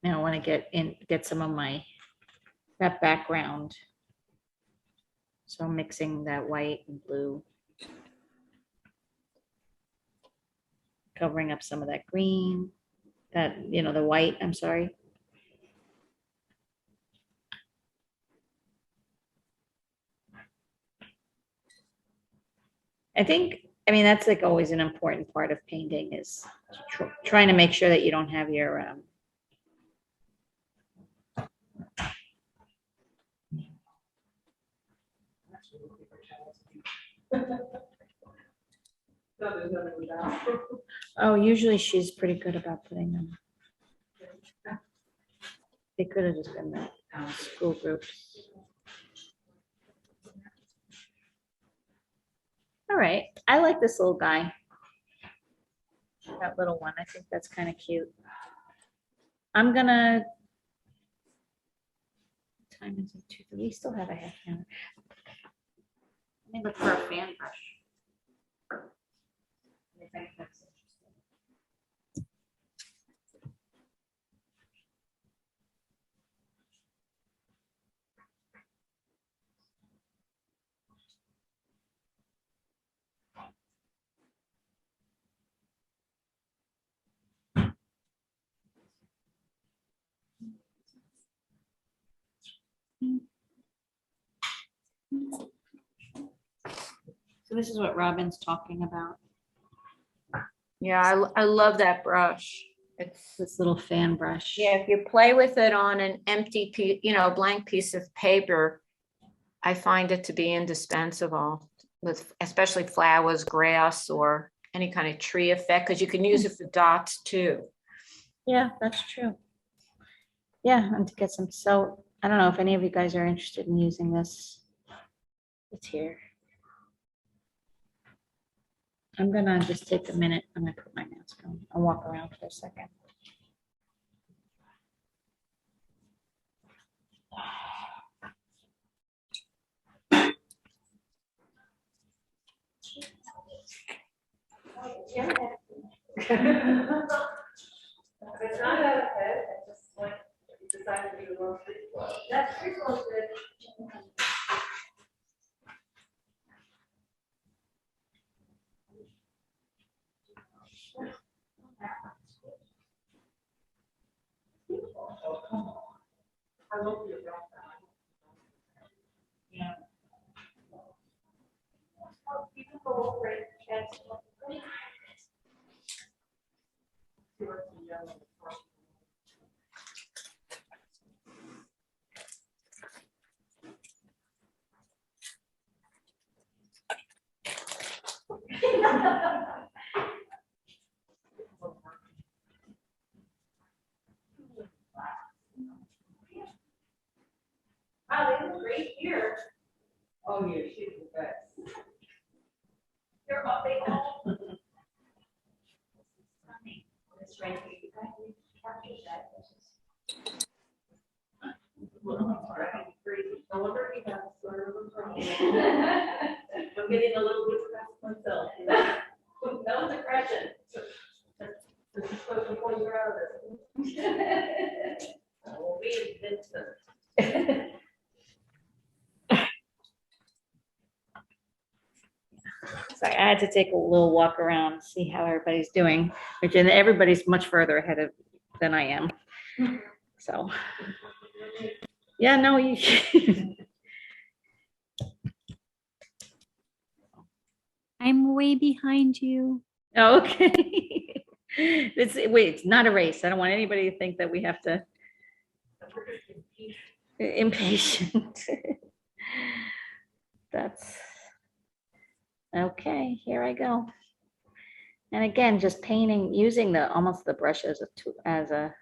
Now I want to get some of that background. So I'm mixing that white and blue. Covering up some of that green, the white, I'm sorry. I mean, that's like always an important part of painting is trying to make sure that you don't have your, oh, usually she's pretty good about putting them. They could have just been the school groups. All right, I like this little guy. That little one, I think that's kind of cute. I'm gonna. Time is it 2? We still have a half an hour. Let me look for a fan brush. I think that's interesting. So this is what Robin's talking about. Yeah, I love that brush. It's, This little fan brush. yeah, if you play with it on an empty piece, blank piece of paper, I find it to be indispensable with especially flowers, grass, or any kind of tree effect, because you can use it for dots too. Yeah, that's true. Yeah, and to get some, so I don't know if any of you guys are interested in using this. It's here. I'm gonna just take a minute. I'm gonna put my mask on. I'll walk around for a second. It's not out of head, I just like decided to do a little free flow. That's free flow is good. I love your background. Yeah. Oh, you can go over it. Wow, they look great here. Oh, yeah, she's the best. They're all, they all. That's right. You guys need to capture that. No wonder he has sort of a problem. I'm getting a little bit stressed myself. That was aggression. This is supposed to pull you out of it. I will be Vincent. Sorry, I had to take a little walk around, see how everybody's doing, which and everybody's much further ahead of than I am. So, yeah, no, you. I'm way behind you. Okay. It's not a race. I don't want anybody to think that we have to. Impatient. That's okay. Here I go. And again, just painting, using almost the brush as a tool, as a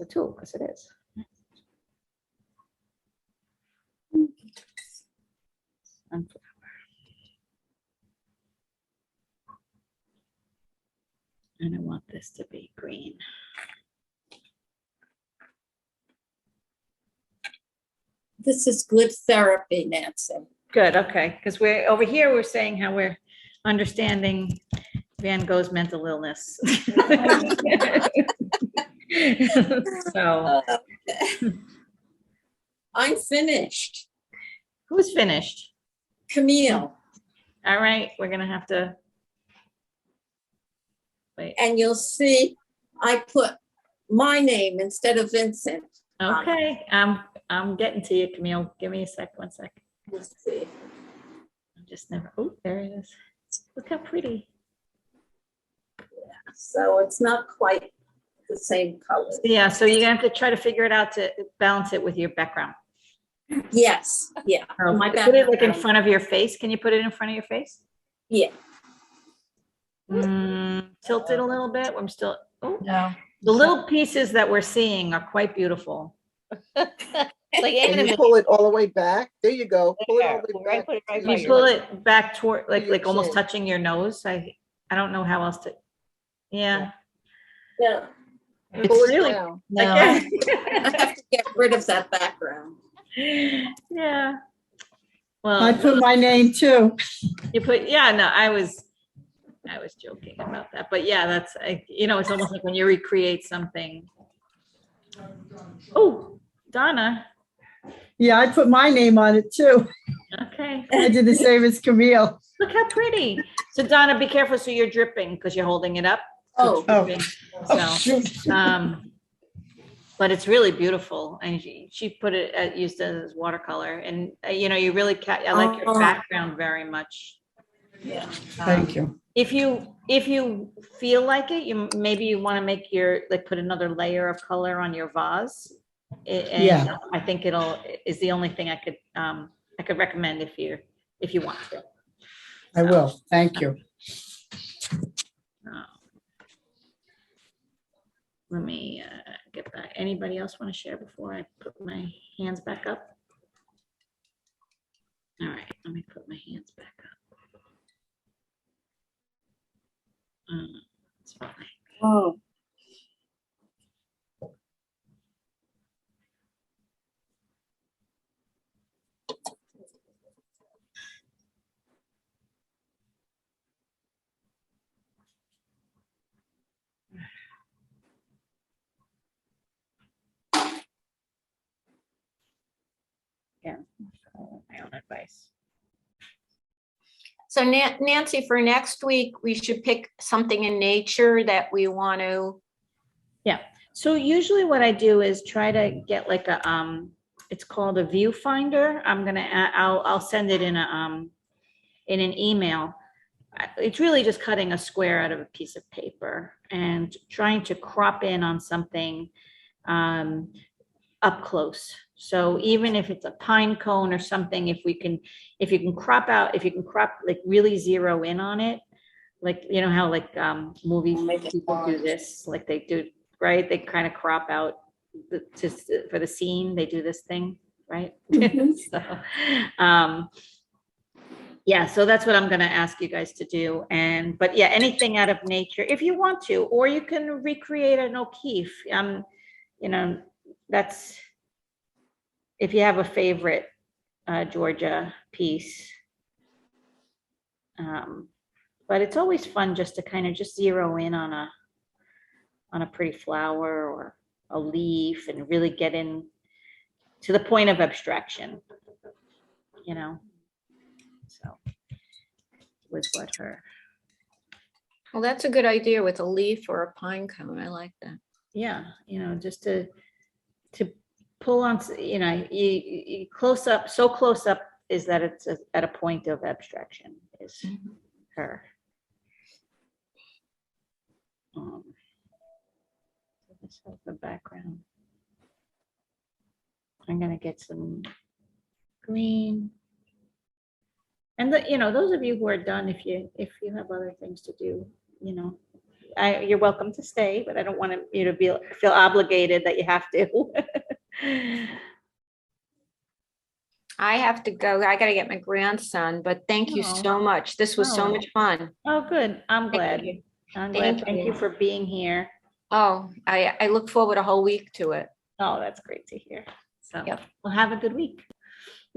tool, because it is. Sunflower. And I want this to be green. This is good therapy, Nancy. Good, okay, because we're over here, we're saying how we're understanding Van Gogh's mental illness. So, I'm finished. who's finished? Camille, All right, we're gonna have to. Wait, and you'll see I put my name instead of Vincent. okay, I'm getting to you, Camille. Give me a sec, 1 sec. Let's see. I'm just never, oh, there it is. Look how pretty. So it's not quite the same color. Yeah, so you're gonna have to try to figure it out to balance it with your background. Yes, yeah. Or My put it like in background. front of your face. Can you put it in front of your face? Yeah. Tilt it a little bit. I'm still, oh, No. the little pieces that we're seeing are quite beautiful. Like Can you animated. pull it all the way back? There you go. Pull it all There, the way right, back. put it right to by You your your pull chin. it back toward, your like almost chin. touching your nose. I don't know how else to, yeah. Yeah. It's Pull it really, down. No. I have to get rid of that background. yeah. I Well, put my name too. you put, yeah, no, I was joking about that, but yeah, that's, it's almost like when you recreate something. Oh, Donna, Yeah, I put my name on it too. okay, I did the same as Camille. look how pretty. So Donna, be careful, so you're dripping because you're holding it up. Oh, Oh. Dripping. Oh, So, shoot. but it's really beautiful, and she put it used as watercolor, and you really I like your Oh. background very much. Thank you. If you feel like it, maybe you want to make like put another layer of color on your vase. And Yeah. I think is the only thing I could recommend if you want to. I will. Thank you. Let me get back. Anybody else want to share before I put my hands back up? All right, let me put my hands back up. It's fine. Oh. Yeah, my own advice. So Nancy, for next week, we should pick something in nature that we want to. Yeah. So usually what I do is try to get like a it's called a viewfinder. I'll send it in an email. It's really just cutting a square out of a piece of paper and trying to crop in on something up close. So even if it's a pine cone or something, if you can crop like really zero in on it, like, you know how like movie people do this, like they do, right? They kind of crop out for the scene, they do this thing, right? So, yeah, so that's what I'm going to ask you guys to do. But yeah, anything out of nature, if you want to, or you can recreate an O'Keeffe. You know, that's, if you have a favorite Georgia piece. But it's always fun just to kind of just zero in on a pretty flower or a leaf and really get in to the point of abstraction, you know. So was what her. Well, that's a good idea with a leaf or a pine cone. I like that. Yeah, you know, just to pull on, you know, you close up, so close up is that it's at a point of abstraction is her. Let's have the background. I'm gonna get some green. And you know, those of you who are done, if you have other things to do, you know, you're welcome to stay, but I don't want you to feel obligated that you have to. I have to go. I got to get my grandson, but thank you so much. This was so much fun. Oh, good. I'm glad. Thank you for being here. Oh, I look forward a whole week to it. Oh, that's great to hear. So, yep. Well, have a good week.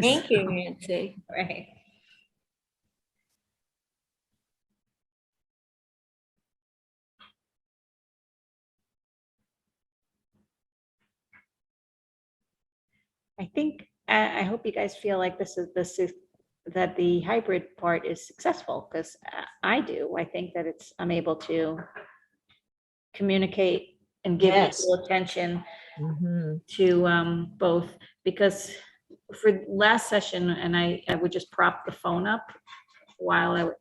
Thank you, Nancy. Right. I think, I hope you guys feel like that the hybrid part is successful, because I do. I think that I'm able to communicate and give equal attention to both, because for last session, and I would just prop the phone up while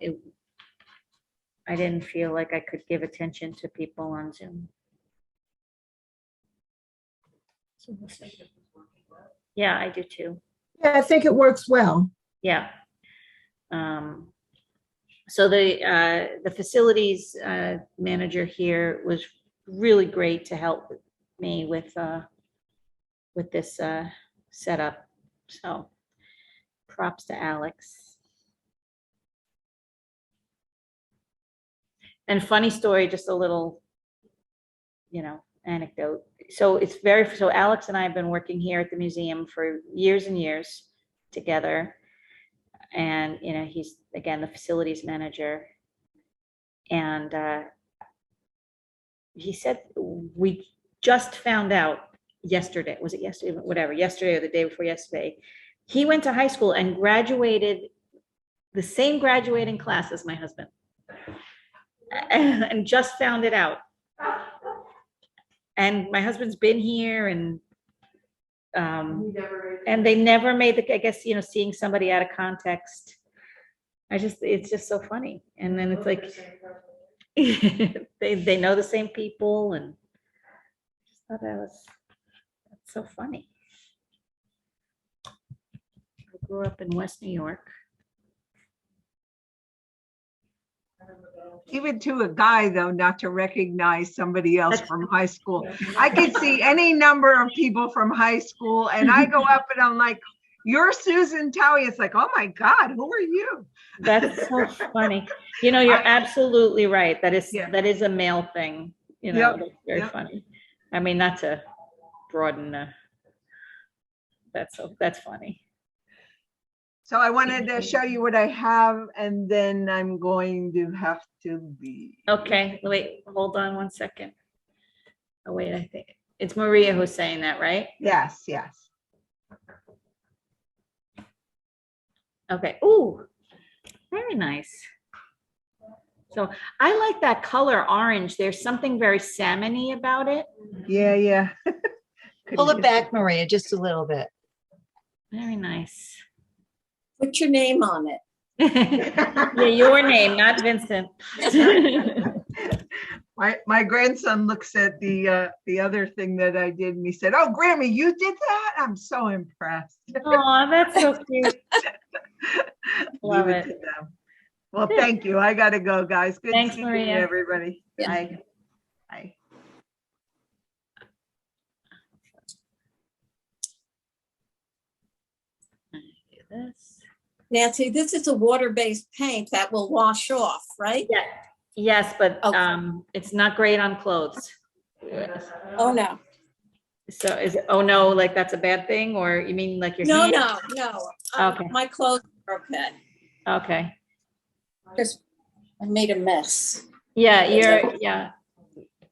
I didn't feel like I could give attention to people on Zoom. So we'll see. Yeah, I do too. Yeah, I think it works well. Yeah. So the facilities manager here was really great to help me with this setup. So props to Alex. And funny story, just a little, you know, anecdote. So Alex and I have been working here at the museum for years and years together. And, you know, he's, again, the facilities manager. And he said, we just found out yesterday, was it yesterday? Whatever, yesterday or the day before yesterday. He went to high school and graduated the same graduating class as my husband. And just found it out. And my husband's been here, and they never made I guess, you know, seeing somebody out of context. it's just so funny. And then it's like, they know the same people, and just thought that's so funny. I grew up in West New York. Even to a guy, though, not to recognize somebody else from high school. I could see any number of people from high school, and I go up and I'm like, you're Susan Towie. It's like, oh my God, who are you? That's so funny. You know, you're absolutely right. That is a male thing. You know, that's very funny. I mean, not to broaden that's funny. So I wanted to show you what I have, and then I'm going to have to leave. Okay, wait, hold on one second. Oh, wait, I think it's Maria who's saying that, right? Yes, yes. Okay. Ooh, very nice. So I like that color orange. There's something very salmon-y about it. Yeah, yeah. Pull it back, Maria, just a little bit. Very nice. Put your name on it. Yeah, your name, not Vincent. My grandson looks at the other thing that I did, and he said, "Oh, Grammy, you did that? I'm so impressed." Oh, that's so cute. Love Leave it. to them. Well, thank you. I gotta go, guys. Good Thanks, seeing Maria. you, everybody. Yeah. Bye. Bye. Do this. Nancy, this is a water-based paint that will wash off, right? Yeah. Yes, but Okay. it's not great on clothes. Oh, no. So is it, oh no, like that's a bad thing, or you mean like your No, hand? no. Okay. My clothes are okay. Okay. Just, I made a mess. Yeah,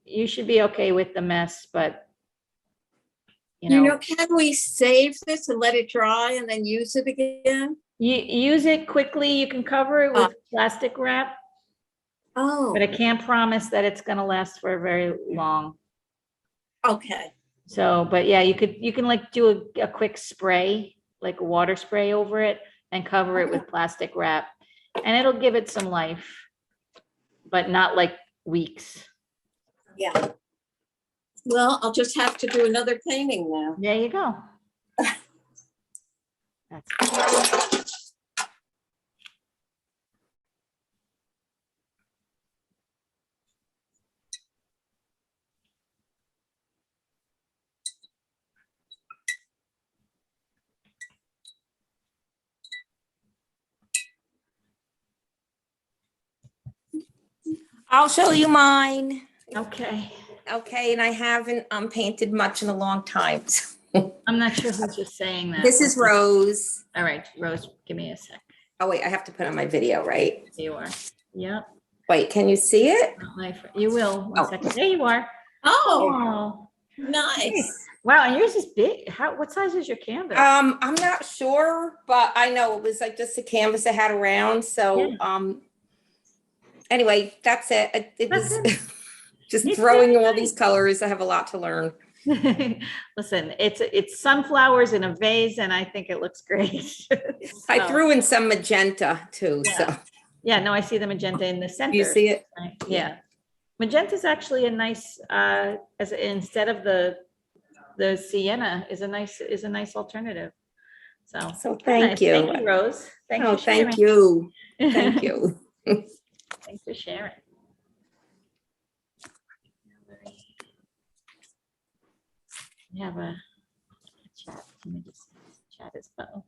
you should be okay with the mess, but You know, can we save this and let it dry and then use it again? you use it quickly. You can cover it with plastic wrap, Oh, but I can't promise that it's gonna last for very long. okay. So, but yeah, you can like do a quick spray, like a water spray over it, and cover it with plastic wrap, and it'll give it some life, but not like weeks. Yeah. Well, I'll just have to do another painting now. There you go. That's I'll show you mine. okay. Okay, and I haven't painted much in a long time. I'm not sure who's just saying that. This is Rose. All right, Rose, give me a sec. Oh wait, I have to put on my video, right? There you are. Yep. Wait, can you see it? You will. One second. There you are. Oh, nice. Wow, and yours is big. What size is your canvas? I'm not sure, but I know it was like just a canvas I had around. So anyway, that's it. It was just throwing all these colors. I have a lot to learn. Listen, it's sunflowers in a vase, and I think it looks great. I threw in some magenta too. Yeah. So yeah, no, I see the magenta in the center. you see it? Yeah, magenta is actually a nice instead of the sienna is a nice alternative. So thank you. Thank you, Rose. Thanks for sharing. Thank you. Thank you. Thanks for sharing. We have a chat. Let me just chat as well.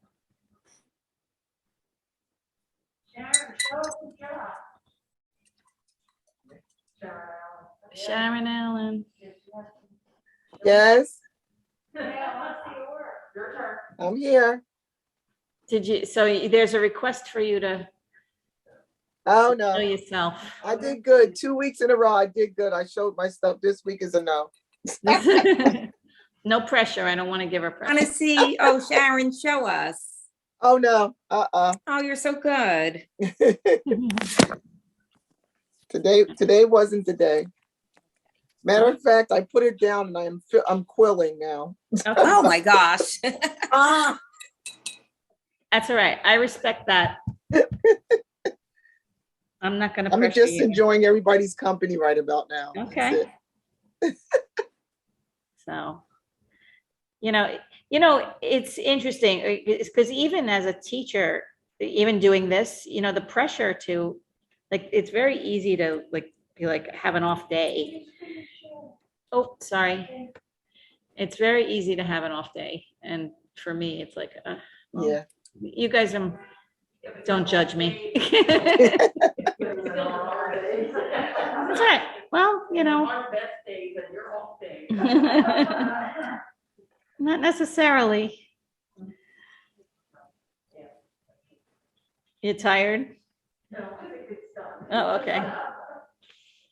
Sharon Allen. Yes, I'm here. So there's a request for you to Oh, no. show yourself. I did good. 2 weeks in a row, I did good. I showed my stuff. This week is a no. No pressure. I don't want to give her I want pressure. to see. Oh, Sharon, show us. Oh, no. Oh, you're so good. Today wasn't the day. Matter of fact, I put it down and I'm quilling now. Oh my gosh. That's all right. I respect that. I'm not gonna I'm pressure just you. enjoying everybody's company right about now. That's Okay. it. So, it's interesting because even as a teacher, even doing this, the pressure to, like, it's very easy to be like, have an off day. Oh, sorry. It's very easy to have an off day. And for me, it's like, well, Yeah. you guys don't judge me. That's right. Well, Our best days and your off days. not necessarily. You tired? No, I think it's done. Oh, okay.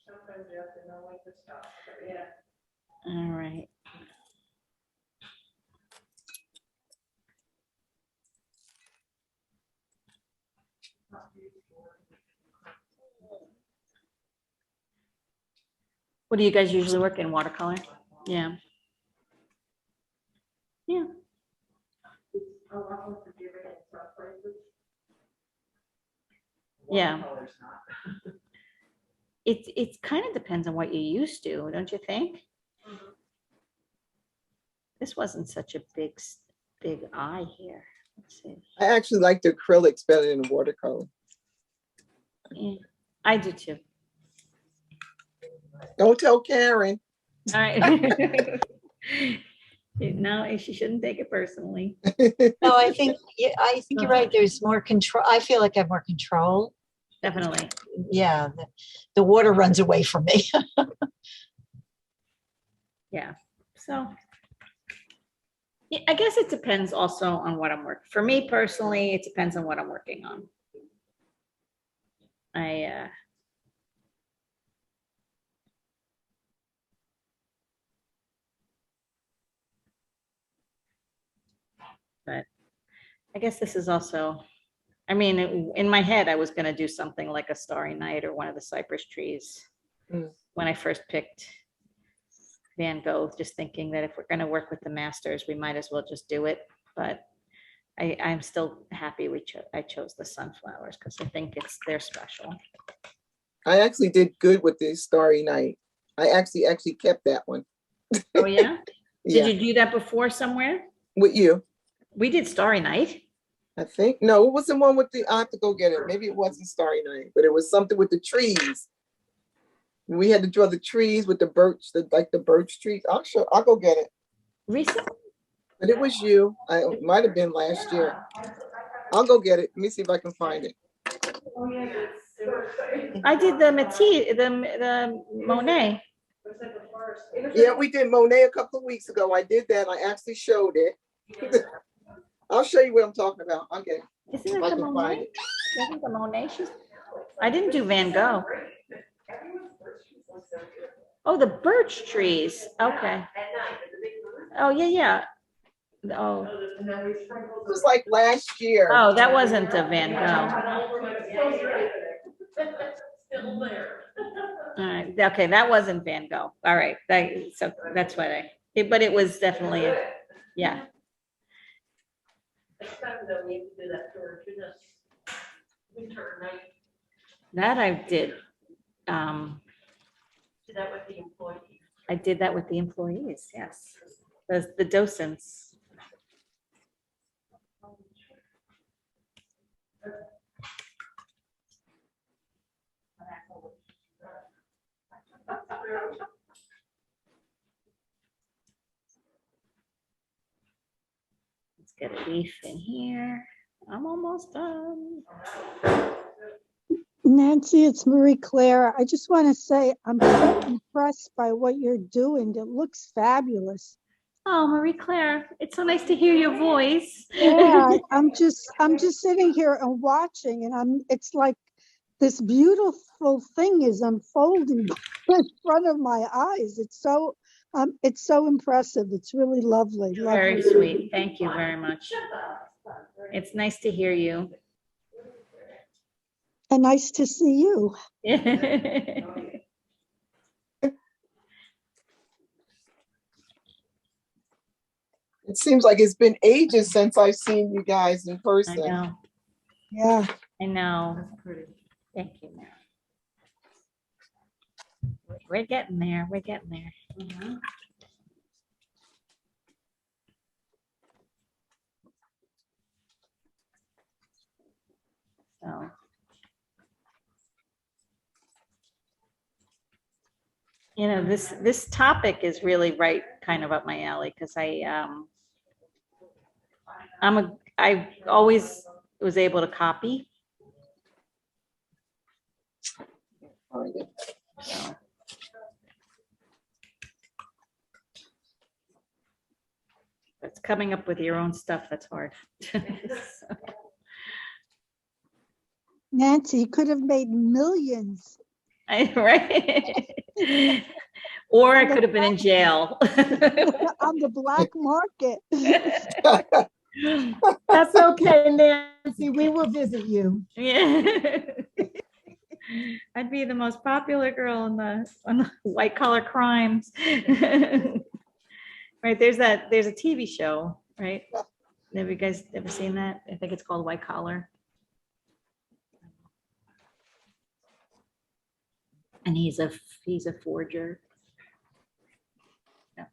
Sometimes you have to know when to stop, but yeah. All right. What do you guys usually work in, watercolor? Yeah. Yeah. Yeah. It kind of depends on what you used to, don't you think? This wasn't such a big eye here. Let's see. I actually like the acrylics better than the watercolor. Yeah, I do too. Don't tell Karen. All right. No, she shouldn't take it personally. No, I think you're right. There's more control. I feel like I have more control. Definitely. Yeah, the water runs away from me. Yeah. So yeah, I guess it depends also on what I'm working. For me personally, it depends on what I'm working on. But I guess this is also, I mean, in my head, I was going to do something like a Starry Night or one of the cypress trees when I first picked Van Gogh, just thinking that if we're going to work with the masters, we might as well just do it. But I'm still happy I chose the sunflowers because I think they're special. I actually did good with the Starry Night. I actually kept that one. Oh yeah? Yeah. Did you do that before somewhere? With you. We did Starry Night. I think. No, it was the one with I have to go get it. Maybe it wasn't Starry Night, but it was something with the trees. We had to draw the trees with the birch, the birch trees. I'll go get it. Recently? But it was you. It might have been last year. I'll go get it. Let me see if I can find it. I did the Matisse, the Monet. Yeah, we did Monet a couple of weeks ago. I did that. I actually showed it. I'll show you what I'm talking about. I'll get it. Isn't it the Monet? Isn't the Monet? I didn't do Van Gogh. Oh, the birch trees. Okay. Oh, yeah. Oh. It was like last year. Oh, that wasn't a Van Gogh. Still there. All right. Okay, that wasn't Van Gogh. All right. So that's what but it was definitely, yeah. Next time though, we have to do that for winter night. That I did. Do that with the employees. I did that with the employees, yes. The docents. Let's get a leaf in here. I'm almost done. Nancy, it's Marie Claire. I just want to say I'm so impressed by what you're doing. It looks fabulous. Oh, Marie Claire, it's so nice to hear your voice. Yeah, I'm just sitting here and watching, and it's like this beautiful thing is unfolding in front of my eyes. It's so impressive. It's really lovely. Very sweet. Thank you very much. It's nice to hear you. And nice to see you. It seems like it's been ages since I've seen you guys in person. I know. Yeah. I know. Thank you, Mary. We're getting there. We're getting there. So. You know, this topic is really right kind of up my alley because I always was able to copy. So. It's coming up with your own stuff that's hard. Nancy, you could have made millions. Right? Or I could have been in jail. On the black market. That's okay, Nancy. We will visit you. Yeah. I'd be the most popular girl on the white collar crimes. Right, there's a TV show, right? Have you guys ever seen that? I think it's called White Collar. And he's a forger. Yeah.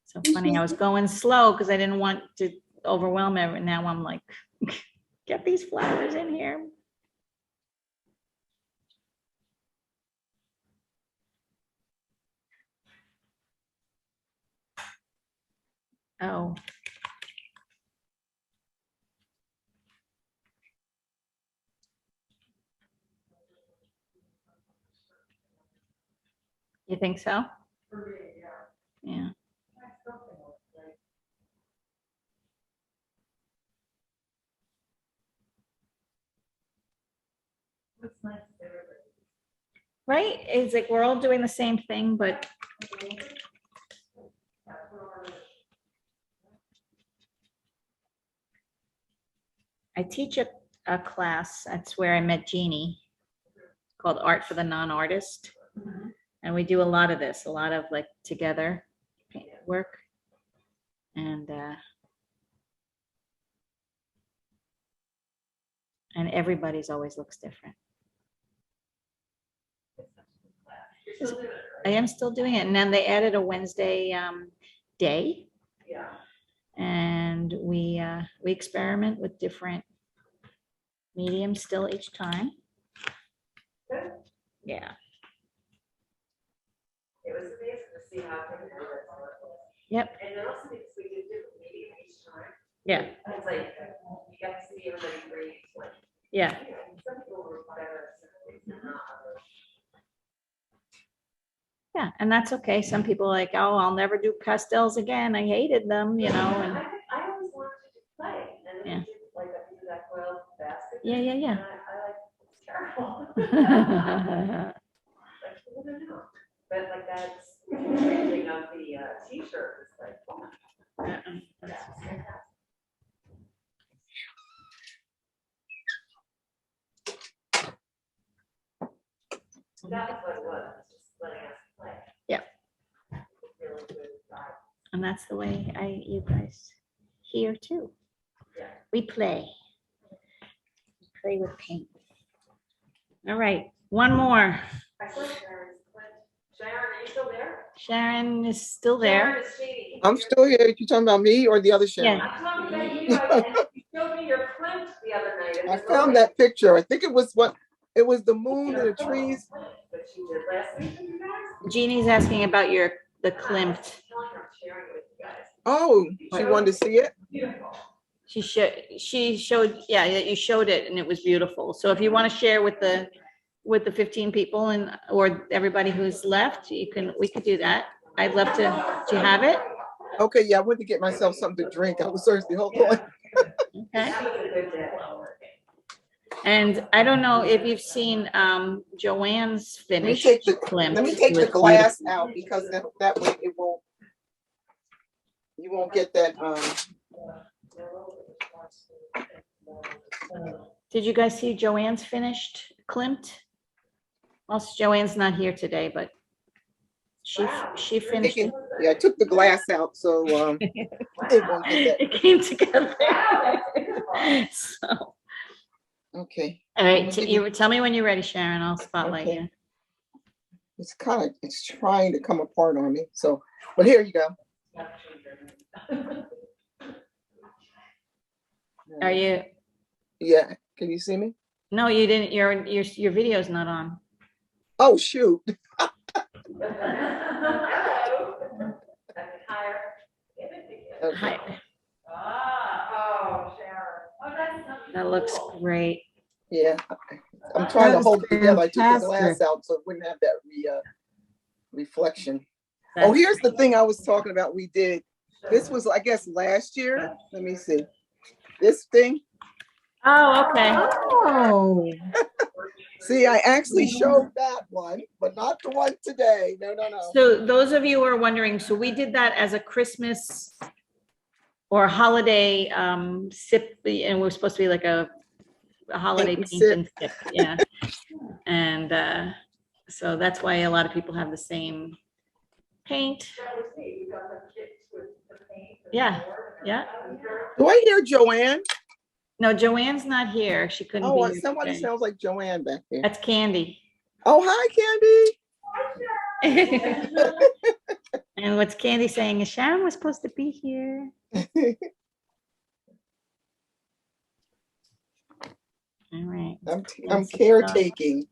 So funny, I was going slow because I didn't want to overwhelm everyone. Now I'm like, get these flowers in here. Oh. You think so? Yeah. Right? It's like we're all doing the same thing, but I teach a class. That's where I met Jeannie, called Art for the Non-Artist. And we do a lot of this, a lot of like together work. And everybody's always looks different. I am still doing it. And then they added a Wednesday day. Yeah. And we experiment with different mediums still each time. Good. Yeah. It was amazing to see how different it was. Yep. And then also because we did different medium each time. Yeah. It's like you got to see everybody breathe. Like, Yeah. some people were better at some things than others. Yeah, and that's okay. Some people are like, oh, I'll never do pastels again. I hated them, you know. And I always wanted to play, and then Yeah. we did like I do that foil basket. Yeah, yeah, yeah. And I like it's terrible. Like, I don't know. But like that's printing of the T-shirt is like, oh my God. Yeah. That was what it was, just letting us play. Yeah. Really good vibe. And that's the way you guys here too. Yeah. We play. We play with paint. All right, one more. I saw Sharon's clip. Sharon, are you still there? Sharon is still there. Sharon is shady. I'm still here. You talking about me or the other Sharon? Yeah. I'm talking about you, and you showed me your clip the other night. I found that picture. I think it was the moon and the trees. But she did last week with you guys. Jeannie's asking about the klimt. Telling her I'm sharing it with you guys. Oh, she wanted to see it? Beautiful. She showed, yeah, you showed it and it was beautiful. So if you want to share with the 15 people or everybody who's left, we could do that. I'd love to. Do you have it? Okay, yeah, I went to get myself something to drink. I was thirsty. Hold on. Okay. That was a good day. And I don't know if you've seen Joanne's Let me finished take the klimt. Let me take It the was glass beautiful. out because that way you won't get that. Did you guys see Joanne's finished klimt? Well, Joanne's not here today, but She finished it. Yeah, I took the glass out, so it won't get that. It came together. So, Okay. all right, you tell me when you're ready, Sharon. I'll spotlight Okay. you. It's trying to come apart on me. So, but here you go. Are you? Yeah. Can you see me? No, you didn't. Your video's not on. Oh, shoot. Okay. Hi. That looks great. Yeah. I'm trying to That is hold it together. I took the glass fantastic. out so it wouldn't have that reflection. Oh, here's the thing I was talking about. We did. This was, I guess, last year. Let me see. This thing. Oh, okay. Oh, See, I actually showed that one, but not the one today. No. So those of you who are wondering, so we did that as a Christmas or holiday sip, and we're supposed to be like a holiday Paint and paint and sip, yeah. And so that's why a lot of people have the same paint. Yeah. Do I hear Joanne? No, Joanne's not here. She couldn't be Oh, here somebody today. sounds like Joanne back there. That's Candy. Oh, hi, Candy. And what's Candy saying is Sharon was supposed to be here. All right. I'm caretaking.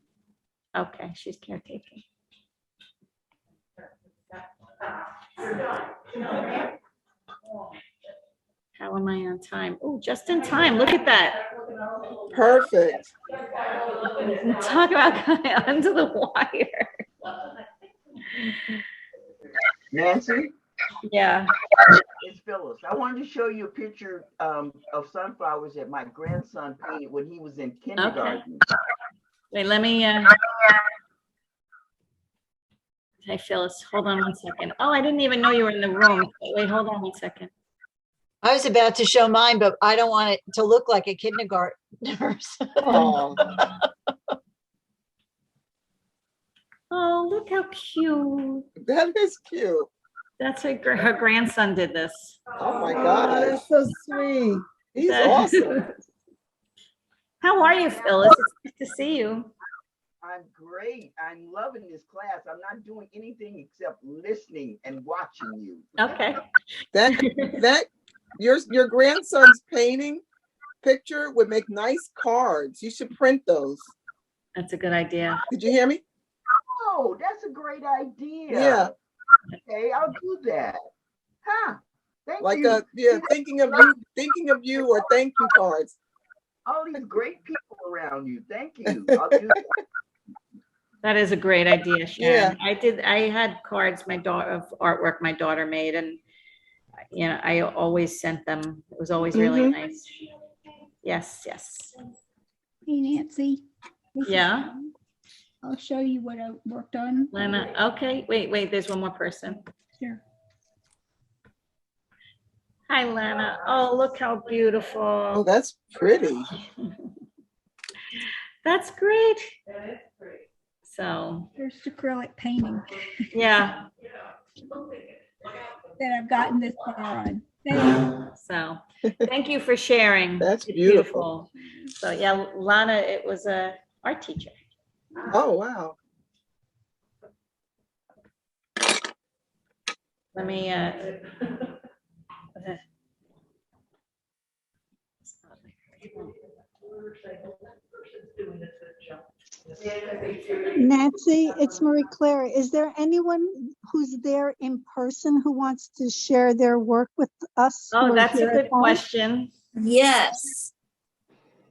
Okay, she's caretaking. How am I on time? Oh, just in time. Look at that. Perfect. Talk about going under the wire. Nancy? Yeah. It's Phyllis. I wanted to show you a picture of sunflowers that my grandson painted when he was in kindergarten. Okay. Wait, let me. Hey, Phyllis, hold on one second. Oh, I didn't even know you were in the room. Wait, hold on one second. I was about to show mine, but I don't want it to look like a kindergartner. Oh. Oh, look how cute. That is cute. That's her grandson did this. Oh my oh, God. that's so sweet. He's awesome. How are you, Phyllis? It's good to see you. I'm great. I'm loving this class. I'm not doing anything except listening and watching you. Okay. That your grandson's painting picture would make nice cards. You should print those. That's a good idea. Did you hear me? Oh, that's a great idea. Yeah. Okay, I'll do that. Huh. Thank Like you. thinking of you or thank you cards. All these great people around you. Thank you. I'll do that. That is a great idea, Sharon. Yeah. I had cards of artwork my daughter made, and I always sent them. It was always really nice. Yes. Hey, Nancy. This is Yeah. Lena. I'll show you what I worked on. Lena, okay. Wait, there's one more person. Sure. Hi, Lena. Oh, look how beautiful. Oh, that's pretty. That's great. So, There's acrylic painting yeah. that I've gotten this far on. Thanks. So, thank you for sharing. That's It's beautiful. So, yeah, Lana, it was a art teacher. Oh, wow. Let me, Nancy, it's Marie Claire. Is there anyone who's there in person who wants to share their work with us? who oh, are that's a here at good home? question. Yes.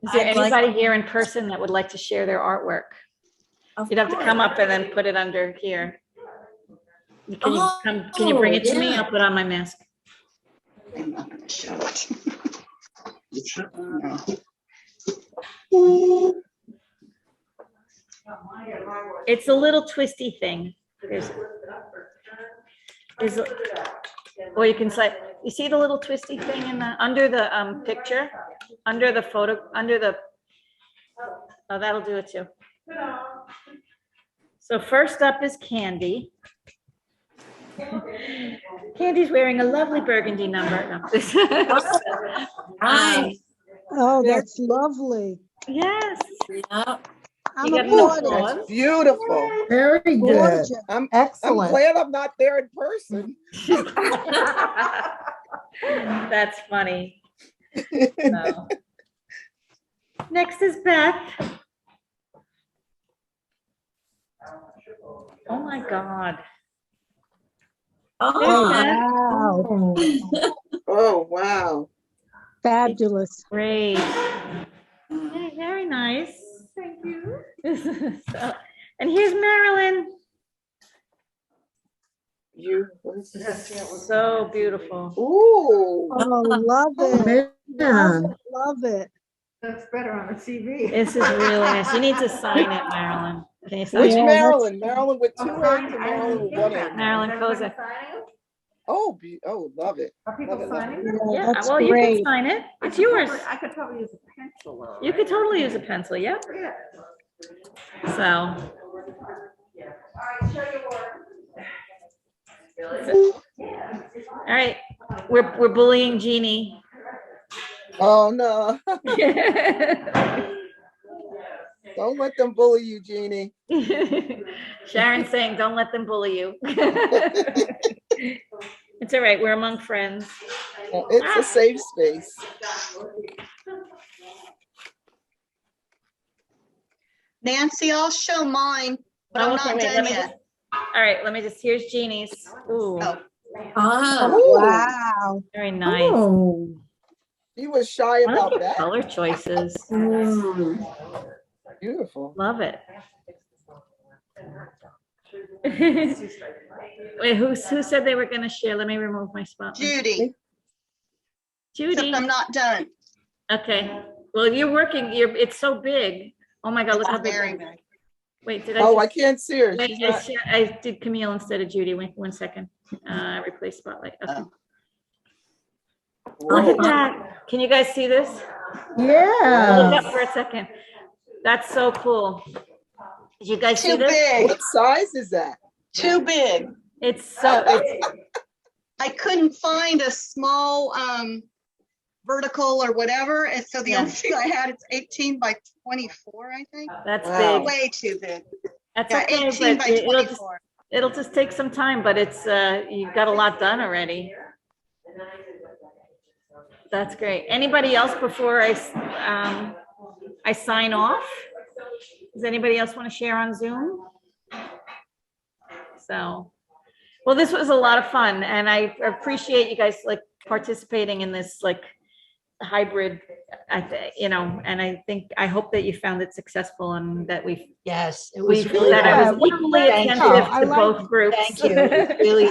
Is there I'd like- anybody here in person that would like to share their artwork? Of You'd have to come course. up and then put it under here. Can you bring it to me? yeah. I'll put on my mask. I'm not gonna show it. It's a little twisty thing. Or you can say, you see the little twisty thing in the, under the picture, under the photo, oh, that'll do it too. So first up is Candy. Candy's wearing a lovely burgundy number. No. Oh, that's lovely. Yes. I'm You a got enough Claudia. applause? That's beautiful. Very good. Gorgeous. I'm Excellent. glad I'm not there in person. That's funny. So. Next is Beth. Oh my God. Oh, There's Beth. wow. Oh, wow. Fabulous. Great. Yeah, very nice. Thank you. So, and here's Marilyn. So beautiful. Ooh. Oh, love it. Man. Love it. That's better on the TV. This is really nice. You need to sign it, Marilyn. Can you sign Which it? Yeah, Marilyn? Marilyn with 2 N's or Marilyn with 1 N? Marilyn Kozak. Oh, love it. Are people Love it. signing? Yeah, Yeah, that's well, you can great. sign it. It's yours. I could probably use a pencil. Though, You could totally use a pencil, yeah. Yeah. So, All right, show your work. all right, we're bullying Jeannie. Oh, no. Don't let them bully you, Jeannie. Sharon's saying, don't let them bully you. It's all right, we're among friends. It's a safe space. Nancy, I'll show mine, but I'm Okay, not wait, let done me yet. all right, here's Jeannie's. Ooh, Oh, wow. very nice. Oh. He was shy I like about your that. color choices. Beautiful. Love it. Wait, who said they were gonna share? Let me remove my spotlight. Judy, Judy. except I'm not done. Okay. Well, you're working. It's so big. Oh my God! Look how big. Very big. Wait, did Oh, I just- can't see her. Wait, She's not. I did Camille instead of Judy. Wait 1 second. Replace spotlight. Okay. Look at Whoa. that. Can you guys see this? Yeah. Look up for a second. That's so cool. Did you guys see Too this? big, What size is that? too big. It's so. I couldn't find a small vertical or whatever, and so the Yeah. only thing I had is 18 by 24, I think. That's Wow. big. Way too big. That's Yeah, okay, 18 but by it'll just 24. take some time. But it's you've got a lot done already. That's great. Anybody else before I sign off? Does anybody else want to share on Zoom? So, well, this was a lot of fun, and I appreciate you guys like participating in this like hybrid, and I hope that you found it successful and that Yes, it was that really, I was what a equally great attentive show. I to like both it. groups. thank you.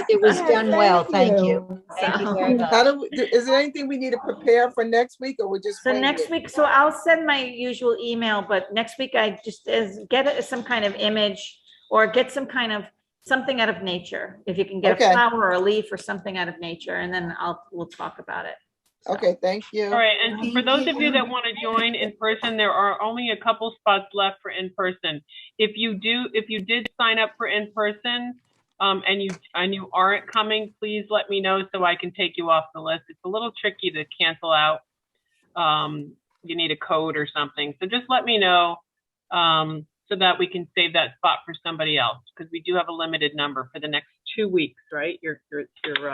It was Yeah, done well. Thank you. you. Thank you So- very much. Is there anything we need to prepare for next week, or we're just So winging next it? week, so I'll send my usual email, but next week I just get some kind of image or get some kind of something out of nature. If you can get a Okay. flower or a leaf or something out of nature, and then we'll talk about it. So. Okay, thank you. All right, and for those of you that want to join in person, there are only a couple spots left for in person. If you did sign up for in person, and you aren't coming, please let me know so I can take you off the list. It's a little tricky to cancel out. You need a code or something, so just let me know so that we can save that spot for somebody else, because we do have a limited number for the next 2 weeks, right?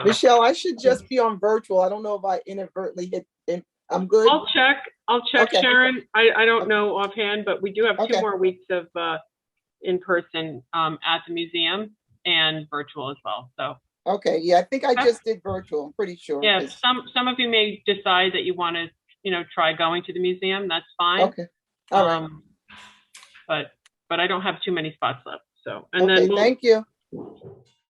Michelle, I should just be on virtual. I don't know if I inadvertently hit. I'm good. I'll check, Okay. Sharon. I don't know offhand, but we do have 2 Okay. more weeks of in person at the museum and virtual as well. So Okay, yeah, I think I just did virtual. I'm pretty sure. yeah, 'cause- some of you may decide that you want to try going to the museum. That's fine. Okay, all right. But I don't have too many spots left. So and Okay, then thank you.